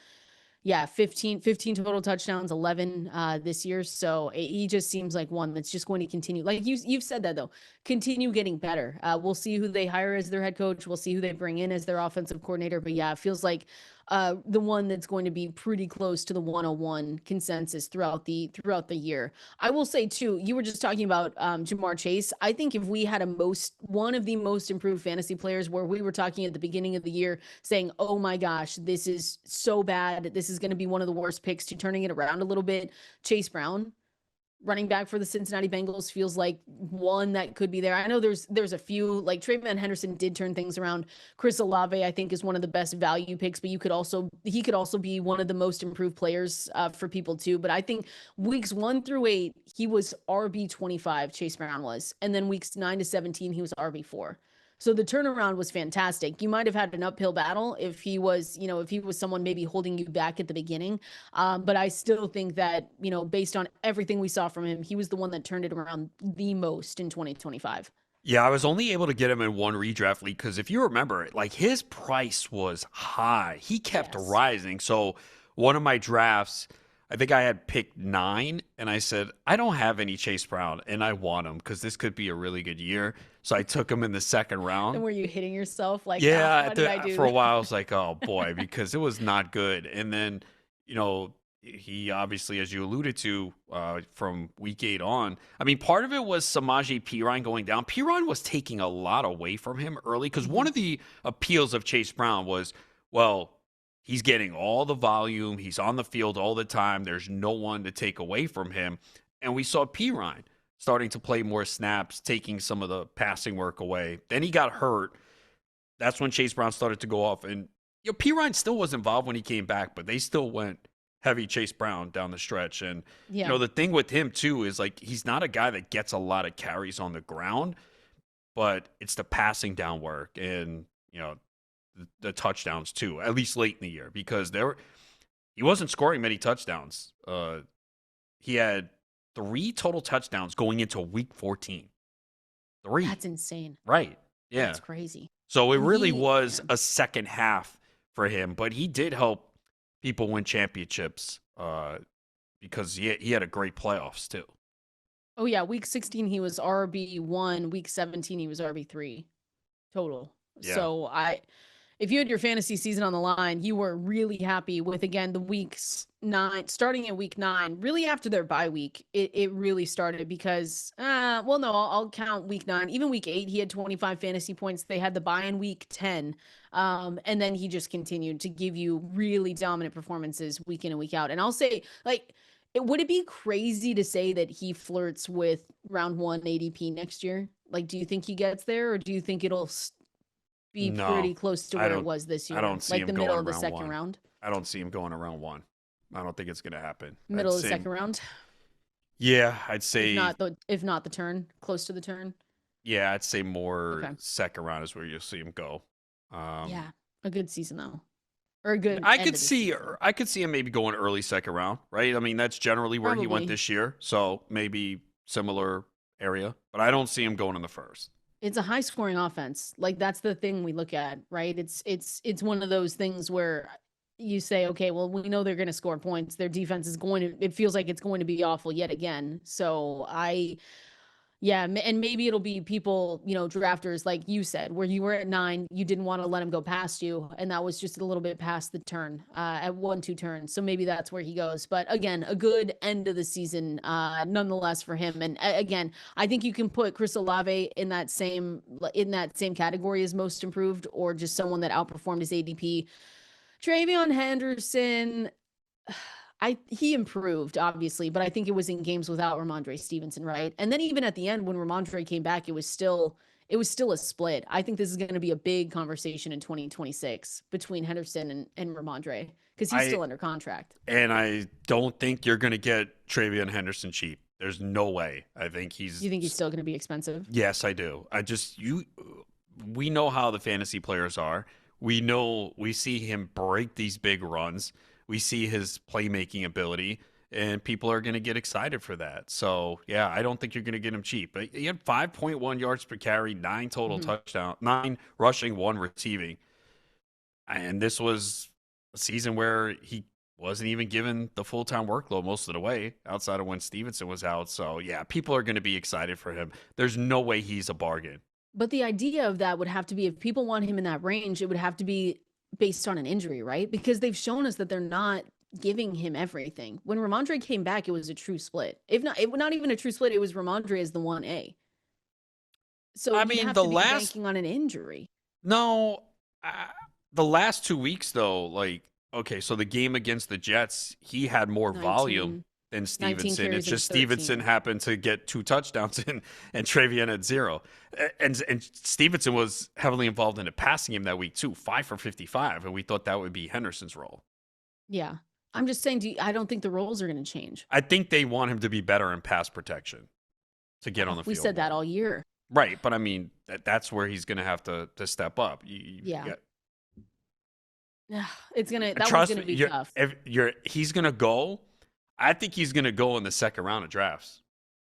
Speaker 1: 15 total touchdowns, 11 this year. So he just seems like one that's just going to continue. Like you've said that though, continue getting better. We'll see who they hire as their head coach. We'll see who they bring in as their offensive coordinator. But it feels like the one that's going to be pretty close to the 101 consensus throughout the year. I will say too, you were just talking about Ja'Marr Chase. I think if we had one of the most improved fantasy players, where we were talking at the beginning of the year saying, oh my gosh, this is so bad, this is going to be one of the worst picks, to turning it around a little bit, Chase Brown, running back for the Cincinnati Bengals, feels like one that could be there. I know there's a few, like Trayvon Henderson did turn things around. Chris Olave, I think, is one of the best value picks, but he could also be one of the most improved players for people too. But I think weeks 1 through 8, he was RB25, Chase Brown was. And then weeks 9 to 17, he was RB4. So the turnaround was fantastic. You might have had an uphill battle if he was someone maybe holding you back at the beginning. But I still think that, based on everything we saw from him, he was the one that turned it around the most in 2025.
Speaker 2: Yeah, I was only able to get him in one redraft league because if you remember, like his price was high. He kept rising. So one of my drafts, I think I had picked 9, and I said, I don't have any Chase Brown, and I want him because this could be a really good year. So I took him in the second round.
Speaker 1: And were you hitting yourself like,
Speaker 2: Yeah,
Speaker 1: why did I do
Speaker 2: for a
Speaker 1: this?
Speaker 2: while I was like, oh boy, because it was not good. And then, he obviously, as you alluded to, from week 8 on, I mean, part of it was Samaje Perine going down. Perine was taking a lot away from him early because one of the appeals of Chase Brown was, well, he's getting all the volume. He's on the field all the time. There's no one to take away from him. And we saw Perine starting to play more snaps, taking some of the passing work away. Then he got hurt. That's when Chase Brown started to go off. And Perine still was involved when he came back, but they still went heavy Chase Brown down the stretch. And, the thing with him, too, is like he's not a guy that gets a lot of carries on the ground, but it's the passing down work and, the touchdowns, too, at least late in the year, because he wasn't scoring many touchdowns. He had 3 total touchdowns going into week 14. 3.
Speaker 1: That's insane.
Speaker 2: Right. Yeah.
Speaker 1: That's crazy.
Speaker 2: So it really was a second half for him, but he did help people win championships because he had a great playoffs too.
Speaker 1: Oh yeah, week 16 he was RB1, week 17 he was RB3 total.
Speaker 2: Yeah.
Speaker 1: So if you had your fantasy season on the line, you were really happy with, again, the weeks 9, starting in week 9, really after their bye week, it really started because, I'll count week 9. Even week 8, he had 25 fantasy points. They had the bye in week 10. And then he just continued to give you really dominant performances week in and week out. And I'll say, would it be crazy to say that he flirts with round 1 ADP next year? Like, do you think he gets there, or do you think it'll be pretty close to where it was this year?
Speaker 2: I don't see him
Speaker 1: the
Speaker 2: going
Speaker 1: middle of the
Speaker 2: around
Speaker 1: second
Speaker 2: 1.
Speaker 1: round.
Speaker 2: I don't see him going around 1. I don't think it's going to happen.
Speaker 1: Middle of the second round.
Speaker 2: Yeah, I'd say
Speaker 1: if not the turn, close to the turn.
Speaker 2: Yeah, I'd say more second round is where you'll see him go.
Speaker 1: Yeah, a good season though, or a good.
Speaker 2: I could see him maybe going early second round, right? I mean, that's generally where he went this year, so maybe similar area. But I don't see him going in the first.
Speaker 1: It's a high scoring offense. Like, that's the thing we look at, right? It's one of those things where you say, okay, well, we know they're going to score points. Their defense is it feels like it's going to be awful yet again. So and maybe it'll be people, drafters, like you said, where you were at 9, you didn't want to let him go past you. And that was just a little bit past the turn, at 1-2 turns. So maybe that's where he goes. But again, a good end of the season, nonetheless, for him. And again, I think you can put Chris Olave in that same category as most improved, or just someone that outperformed his ADP. Travion Henderson, he improved, obviously, but I think it was in games without Ramondre Stevenson, right? And then even at the end, when Ramondre came back, it was still a split. I think this is going to be a big conversation in 2026 between Henderson and Ramondre, because he's still under contract.
Speaker 2: And I don't think you're going to get Travion Henderson cheap. There's no way. I think
Speaker 1: You think he's still going to be expensive?
Speaker 2: Yes, I do. We know how the fantasy players are. We see him break these big runs. We see his playmaking ability, and people are going to get excited for that. So, yeah, I don't think you're going to get him cheap. But he had 5.1 yards per carry, 9 total touchdowns, 9 rushing, 1 receiving. And this was a season where he wasn't even given the full-time workload most of the way, outside of when Stevenson was out. So, yeah, people are going to be excited for him. There's no way he's a bargain.
Speaker 1: But the idea of that would have to be, if people want him in that range, it would have to be based on an injury, right? Because they've shown us that they're not giving him everything. When Ramondre came back, it was a true split. If not even a true split, it was Ramondre as the 1A. So I mean, the last banking on an injury.
Speaker 2: No, the last 2 weeks though, so the game against the Jets, he had more volume than Stevenson. It's just 13. Stevenson happened to get 2 touchdowns and Travion had 0. And Stevenson was heavily involved in the passing game that week too, 5 for 55, and we thought that would be Henderson's role.
Speaker 1: Yeah. I'm just saying, I don't think the roles are going to change.
Speaker 2: I think they want him to be better in pass protection to get on the field.
Speaker 1: We said that all year.
Speaker 2: Right, but I mean, that's where he's going to have to step up.
Speaker 1: Yeah, it's going to – that was going to be tough.
Speaker 2: He's going to go – I think he's going to go in the second round of drafts.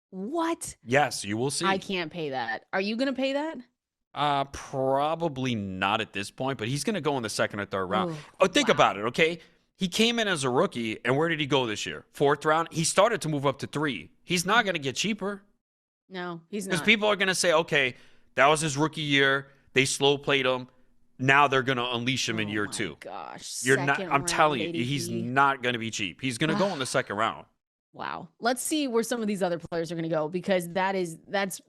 Speaker 1: What?
Speaker 2: Yes, you will see.
Speaker 1: I can't pay that. Are you going to pay that?
Speaker 2: Probably not at this point, but he's going to go in the second or third round. Think about it, okay? He came in as a rookie, and where did he go this year? 4th round? He started to move up to 3. He's not going to get cheaper.
Speaker 1: No, he's not.
Speaker 2: Because people are going to say, okay, that was his rookie year. They slow played him. Now they're going to unleash him in year 2.
Speaker 1: Oh, my gosh.
Speaker 2: You're not. I'm telling you, he's not going to be cheap. He's going to go in the 2nd round.
Speaker 1: Wow. Let's see where some of these other players are going to go, because that's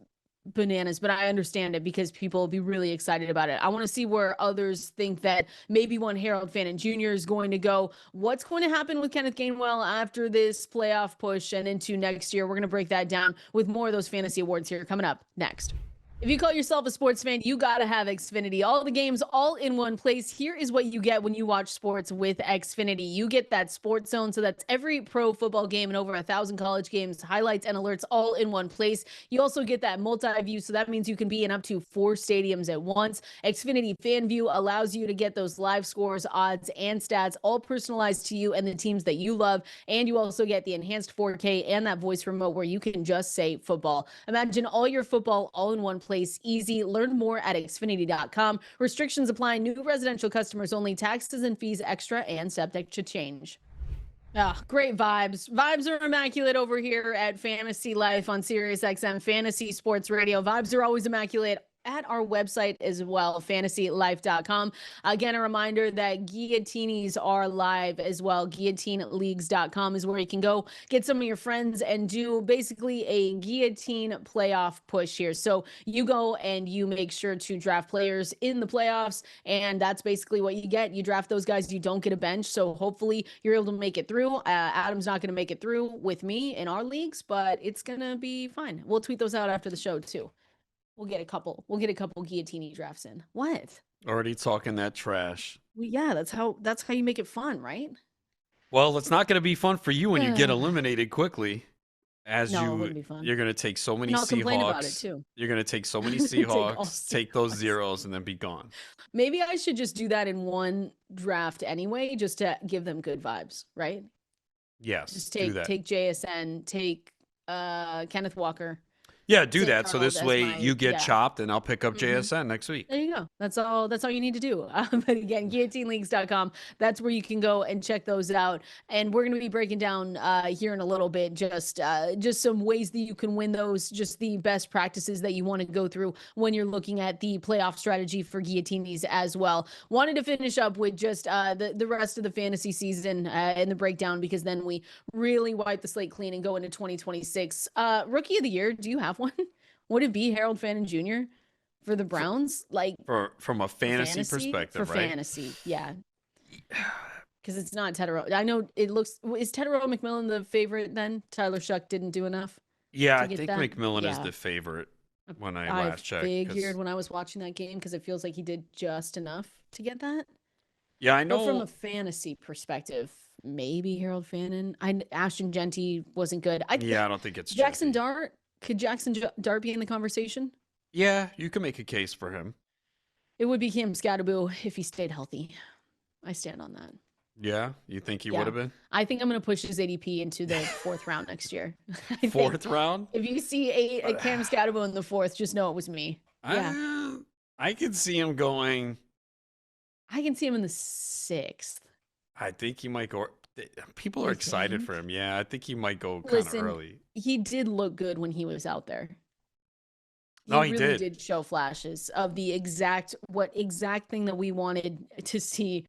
Speaker 1: bananas, but I understand it because people will be really excited about it. I want to see where others think that maybe one Harold Fannin Jr. is going to go. What's going to happen with Kenneth Gainwell after this playoff push and into next year? We're going to break that down with more of those fantasy awards here coming up next. If you call yourself a sports fan, you got to have Xfinity. All the games all in one place. Here is what you get when you watch sports with Xfinity. You get that sports zone. So that's every pro football game and over 1,000 college games, highlights and alerts all in one place. You also get that multi-view. So that means you can be in up to 4 stadiums at once. Xfinity Fan View allows you to get those live scores, odds, and stats all personalized to you and the teams that you love. And you also get the enhanced 4K and that voice remote where you can just say football. Imagine all your football all in one place. Easy. Learn more at xfinity.com. Restrictions apply. New residential customers only. Taxes and fees extra and subject to change. Great vibes. Vibes are immaculate over here at Fantasy Life on Sirius XM Fantasy Sports Radio. Vibes are always immaculate at our website as well, fantasylife.com. Again, a reminder that Guillotenies are live as well. GuilloteneLeagues.com is where you can go get some of your friends and do basically a guillotine playoff push here. So you go and you make sure to draft players in the playoffs, and that's basically what you get. You draft those guys, you don't get a bench. So hopefully you're able to make it through. Adam's not going to make it through with me in our leagues, but it's going to be fine. We'll tweet those out after the show too. We'll get a couple Guilloteenie drafts in. What?
Speaker 2: Already talking that trash.
Speaker 1: Well, yeah, that's how you make it fun, right?
Speaker 2: Well, it's not going to be fun for you when you get eliminated quickly. It wouldn't be fun. You're going to take so many Seahawks. Complain about it too. You're going to take so many Seahawks, take those zeros, and then be gone.
Speaker 1: Maybe I should just do that in one draft anyway, just to give them good vibes, right?
Speaker 2: Yes.
Speaker 1: Just take JSN, take Kenneth Walker.
Speaker 2: Yeah, do that. So this way you get chopped and I'll pick up JSN next week.
Speaker 1: There you go. That's all you need to do. But again, guilloteneleagues.com. That's where you can go and check those out. And we're going to be breaking down here in a little bit just some ways that you can win those, just the best practices that you want to go through when you're looking at the playoff strategy for Guillotenies as well. Wanted to finish up with just the rest of the fantasy season and the breakdown, because then we really wipe the slate clean and go into 2026. Rookie of the year, do you have one? Would it be Harold Fannin Jr. for the Browns? Like
Speaker 2: from a fantasy perspective, right?
Speaker 1: Fantasy, yeah. Because it's not Tedero. I know it looks. Is Tedero McMillan the favorite then? Tyler Shuck didn't do enough.
Speaker 2: Yeah, I think McMillan is the favorite when I last checked.
Speaker 1: I figured when I was watching that game, because it feels like he did just enough to get that.
Speaker 2: Yeah, I know.
Speaker 1: But from a fantasy perspective, maybe Harold Fannin. Ashton Jeanty wasn't good. I don't think it's Jackson Dart. Could Jackson Dart be in the conversation?
Speaker 2: Yeah, you can make a case for him.
Speaker 1: It would be Cam Scatterboo if he stayed healthy. I stand on that.
Speaker 2: Yeah? You think he would have been?
Speaker 1: I think I'm going to push his ADP into the 4th round next year.
Speaker 2: Fourth round?
Speaker 1: If you see a Cam Scatterboo in the 4th, just know it was me.
Speaker 2: Yeah. I can see him going.
Speaker 1: I can see him in the 6th.
Speaker 2: I think he might go. People are excited for him. Yeah, I think he might go kind of early.
Speaker 1: He did look good when he was out there. He really did show flashes of the exact thing that we wanted to see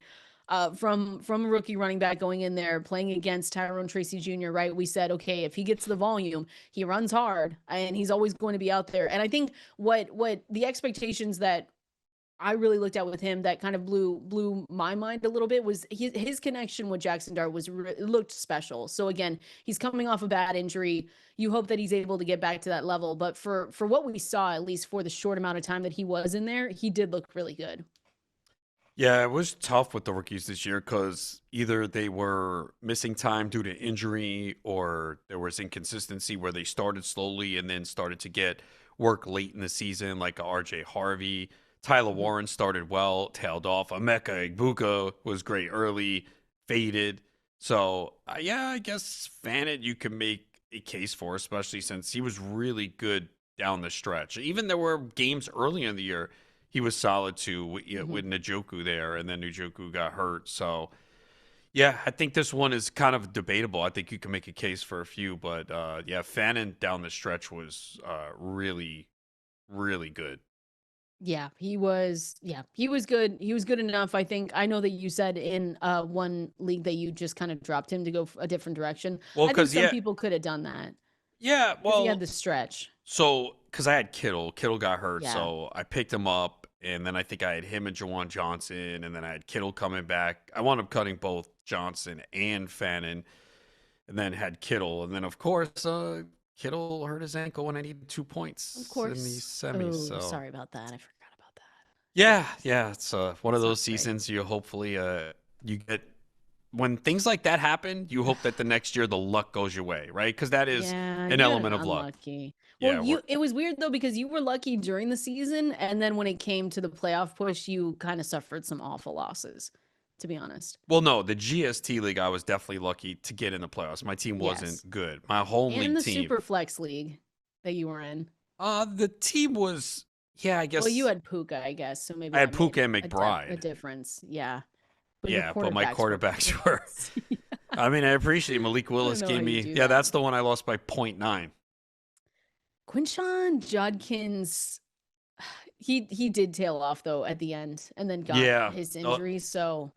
Speaker 1: from a rookie running back going in there playing against Tyrone Tracy Jr. Right? We said, okay, if he gets the volume, he runs hard and he's always going to be out there. And I think what the expectations that I really looked at with him that kind of blew my mind a little bit was his connection with Jackson Dart looked special. So again, he's coming off a bad injury. You hope that he's able to get back to that level. But for what we saw, at least for the short amount of time that he was in there, he did look really good.
Speaker 2: Yeah, it was tough with the rookies this year because either they were missing time due to injury or there was inconsistency where they started slowly and then started to get work late in the season, like RJ Harvey. Tyler Warren started well, tailed off. Emeka Egbuka was great early, faded. So, I guess Fannin you can make a case for, especially since he was really good down the stretch. Even there were games early in the year, he was solid too with Njoku there, and then Njoku got hurt. So, Yeah, I think this one is kind of debatable. I think you can make a case for a few, but yeah, Fannin down the stretch was really, really good.
Speaker 1: Yeah, he was. Yeah, he was good. He was good enough. I think. I know that you said in one league that you just kind of dropped him to go a different direction.
Speaker 2: Well,
Speaker 1: I think
Speaker 2: because
Speaker 1: some people could have done that because he had
Speaker 2: well,
Speaker 1: the stretch.
Speaker 2: so because I had Kittle, Kittle got hurt,
Speaker 1: Yeah.
Speaker 2: so I picked him up, and then I think I had him and Jawan Johnson, and then I had Kittle coming back. I wound up cutting both Johnson and Fannin, and then had Kittle, and then of course Kittle hurt his ankle and I needed 2 points
Speaker 1: Of
Speaker 2: in these
Speaker 1: course.
Speaker 2: semis.
Speaker 1: Oh,
Speaker 2: So
Speaker 1: sorry about that. I forgot about that.
Speaker 2: yeah, it's one of
Speaker 1: That's not
Speaker 2: those
Speaker 1: great.
Speaker 2: seasons you hopefully you get when things like that happen. You hope that the next year the luck goes your way, right? Because that is
Speaker 1: Yeah,
Speaker 2: an
Speaker 1: you got
Speaker 2: element of luck.
Speaker 1: unlucky. Well,
Speaker 2: Yeah, we're,
Speaker 1: it was weird though because you were lucky during the season, and then when it came to the playoff push, you kind of suffered some awful losses, to be honest.
Speaker 2: well, no, the GST league I was definitely lucky to get in the playoffs. My team
Speaker 1: Yes.
Speaker 2: wasn't good. My home
Speaker 1: And
Speaker 2: league
Speaker 1: the
Speaker 2: team,
Speaker 1: super flex league that you were in.
Speaker 2: the team was yeah, I
Speaker 1: Well, you
Speaker 2: guess
Speaker 1: had Puka, I guess, so maybe
Speaker 2: I had
Speaker 1: that made
Speaker 2: Puka and
Speaker 1: a
Speaker 2: McBride.
Speaker 1: difference. Yeah. But your
Speaker 2: Yeah, but my
Speaker 1: quarterbacks were
Speaker 2: quarterbacks were.
Speaker 1: points.
Speaker 2: I mean, I appreciate Malik
Speaker 1: I don't
Speaker 2: Willis
Speaker 1: know how
Speaker 2: gave
Speaker 1: you
Speaker 2: me.
Speaker 1: do
Speaker 2: Yeah,
Speaker 1: that.
Speaker 2: that's the one I lost by .9.
Speaker 1: Quinshon Judkins, he did tail off though at the end and then got
Speaker 2: Yeah.
Speaker 1: his injury. So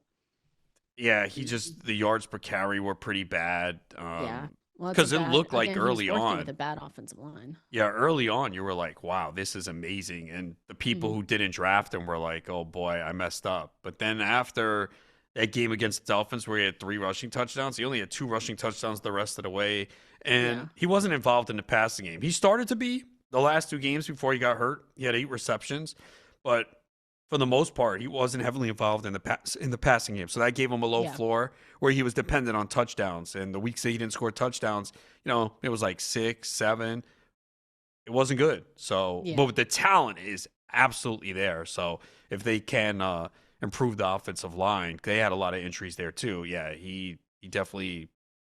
Speaker 2: Yeah, he just the yards per carry were pretty bad.
Speaker 1: yeah. Well, it's a
Speaker 2: Because it
Speaker 1: bad
Speaker 2: looked like
Speaker 1: again, he was
Speaker 2: early
Speaker 1: working with
Speaker 2: on.
Speaker 1: a bad offensive line.
Speaker 2: Yeah, early on you were like, "Wow, this is amazing," and the people
Speaker 1: Mhm.
Speaker 2: who didn't draft him were like, "Oh boy, I messed up." But then after that game against the Dolphins, where he had 3 rushing touchdowns, he only had 2 rushing touchdowns the rest of the way,
Speaker 1: Yeah.
Speaker 2: and he wasn't involved in the passing game. He started to be the last 2 games before he got hurt. He had 8 receptions, but for the most part, he wasn't heavily involved in the passing game. So that gave him a low
Speaker 1: Yeah.
Speaker 2: floor where he was dependent on touchdowns. And the weeks that he didn't score touchdowns, it was like 6, 7. It wasn't good. So,
Speaker 1: Yeah.
Speaker 2: but the talent is absolutely there. So if they can improve the offensive line, they had a lot of injuries there too. Yeah, he definitely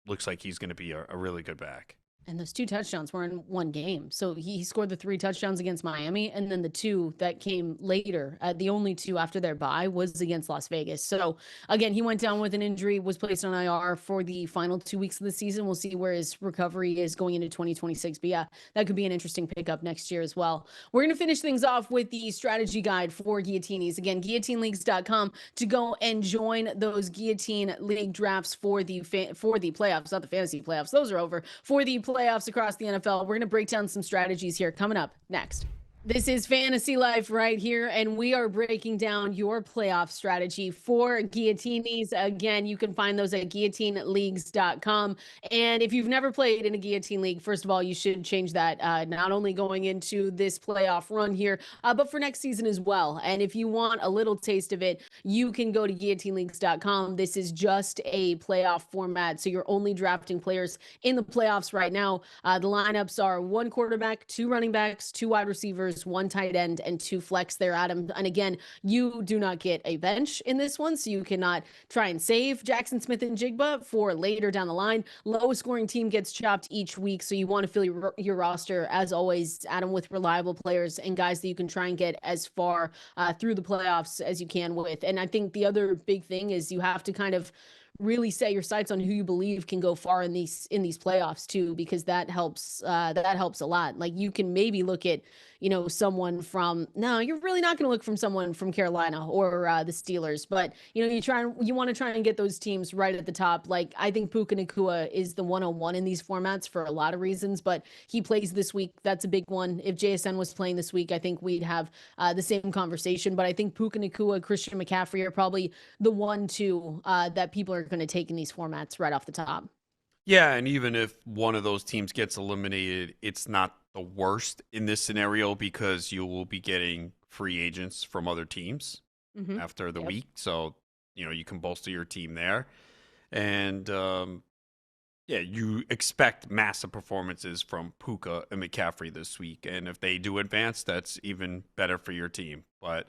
Speaker 2: looks like he's going to be a really good back.
Speaker 1: And those 2 touchdowns were in one game. So he scored the 3 touchdowns against Miami, and then the 2 that came later, the only 2 after their bye, was against Las Vegas. So again, he went down with an injury, was placed on IR for the final 2 weeks of the season. We'll see where his recovery is going into 2026. But yeah, that could be an interesting pickup next year as well. We're going to finish things off with the strategy guide for Guillotinies. Again, guillotineleagues.com to go and join those Guillotine League drafts for the playoffs, not the fantasy playoffs. Those are over. For the playoffs across the NFL. We're going to break down some strategies here coming up next. This is Fantasy Life right here, and we are breaking down your playoff strategy for Guillotinies. Again, you can find those at guillotineleagues.com. And if you've never played in a Guillotine League, first of all, you should change that, not only going into this playoff run here, but for next season as well. And if you want a little taste of it, you can go to guillotineleagues.com. This is just a playoff format, so you're only drafting players in the playoffs right now. The lineups are 1 quarterback, 2 running backs, 2 wide receivers, 1 tight end, and 2 flex there, Adam. And again, you do not get a bench in this one, so you cannot try and save Jackson Smith and Jigba for later down the line. Lowest scoring team gets chopped each week, so you want to fill your roster, as always, Adam, with reliable players and guys that you can try and get as far through the playoffs as you can with. And I think the other big thing is you have to kind of really set your sights on who you believe can go far in these playoffs too, because that helps a lot. Like you can maybe look at someone from, no, you're really not going to look from someone from Carolina or the Steelers, but you want to try and get those teams right at the top. Like I think Puka Nacua is the 101 in these formats for a lot of reasons, but he plays this week. That's a big one. If JSN was playing this week, I think we'd have the same conversation, but I think Puka Nacua, Christian McCaffrey are probably the 1-2 that people are going to take in these formats right off the top.
Speaker 2: Yeah, and even if one of those teams gets eliminated, it's not the worst in this scenario because you will be getting free agents from other teams after the week. So, you can bolster your team there. And, yeah, you expect massive performances from Puka and McCaffrey this week. And if they do advance, that's even better for your team. But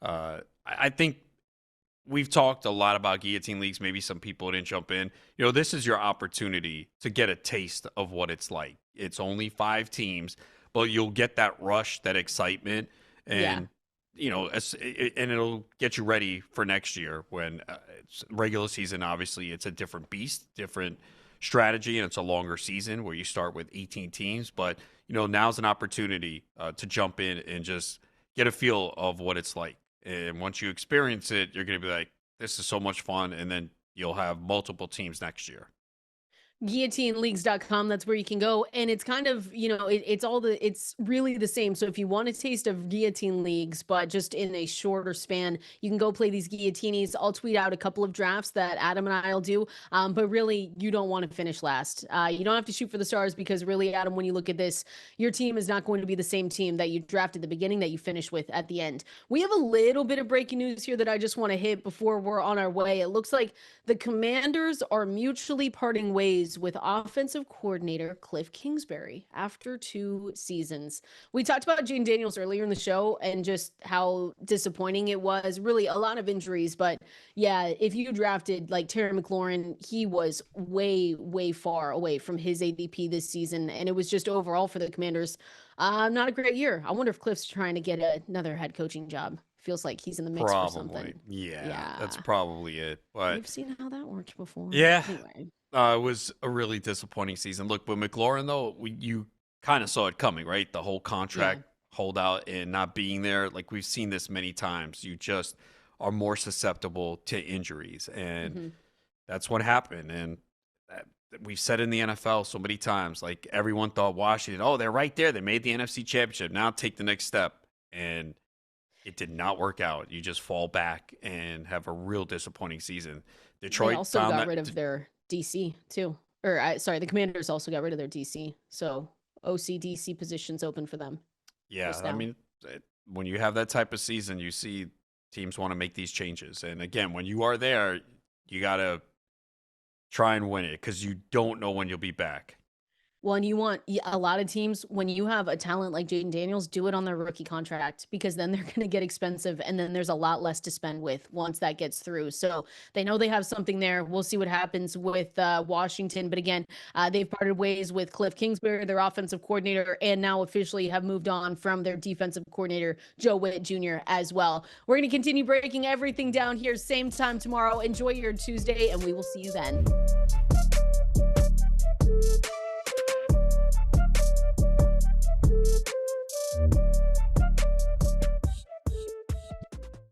Speaker 2: I think we've talked a lot about guillotine leagues. Maybe some people didn't jump in. This is your opportunity to get a taste of what it's like. It's only 5 teams, but you'll get that rush, that excitement. And and it'll get you ready for next year when it's regular season. Obviously, it's a different beast, different strategy, and it's a longer season where you start with 18 teams. But now's an opportunity to jump in and just get a feel of what it's like. And once you experience it, you're going to be like, "This is so much fun," and then you'll have multiple teams next year.
Speaker 1: GuilloteneLeagues.com. That's where you can go. And it's kind of, it's really the same. So if you want a taste of guillotine leagues, but just in a shorter span, you can go play these guillotinies. I'll tweet out a couple of drafts that Adam and I'll do. But really, you don't want to finish last. You don't have to shoot for the stars because really, Adam, when you look at this, your team is not going to be the same team that you drafted at the beginning that you finish with at the end. We have a little bit of breaking news here that I just want to hit before we're on our way. It looks like the Commanders are mutually parting ways with offensive coordinator Kliff Kingsbury after 2 seasons. We talked about Jane Daniels earlier in the show and just how disappointing it was. Really a lot of injuries, but yeah, if you drafted like Terry McLaurin, he was way, way far away from his ADP this season. And it was just overall for the Commanders, not a great year. I wonder if Kliff's trying to get another head coaching job. Feels like he's in the mix for something.
Speaker 2: Yeah, that's probably it. But
Speaker 1: we've seen how that worked before.
Speaker 2: Yeah.
Speaker 1: Anyway.
Speaker 2: It was a really disappointing season. Look, with McLaurin, though, you kind of saw it coming, right? The whole contract holdout and not being there. Like, we've seen this many times. You just are more susceptible to injuries. And that's what happened. And we've said in the NFL so many times, like, everyone thought Washington, oh, they're right there. They made the NFC Championship. Now take the next step. And it did not work out. You just fall back and have a real disappointing season. Detroit
Speaker 1: they also got rid of their DC too. The Commanders also got rid of their DC. So OC-DC positions open for them.
Speaker 2: Yeah, I mean, when you have that type of season, you see teams want to make these changes. And again, when you are there, you got to try and win it because you don't know when you'll be back.
Speaker 1: Well, and you want a lot of teams, when you have a talent like Jaden Daniels, do it on their rookie contract because then they're going to get expensive and then there's a lot less to spend with once that gets through. So they know they have something there. We'll see what happens with Washington. But again, they've parted ways with Kliff Kingsbury, their offensive coordinator, and now officially have moved on from their defensive coordinator, Joe Witt Jr. as well. We're going to continue breaking everything down here, same time tomorrow. Enjoy your Tuesday, and we will see you then.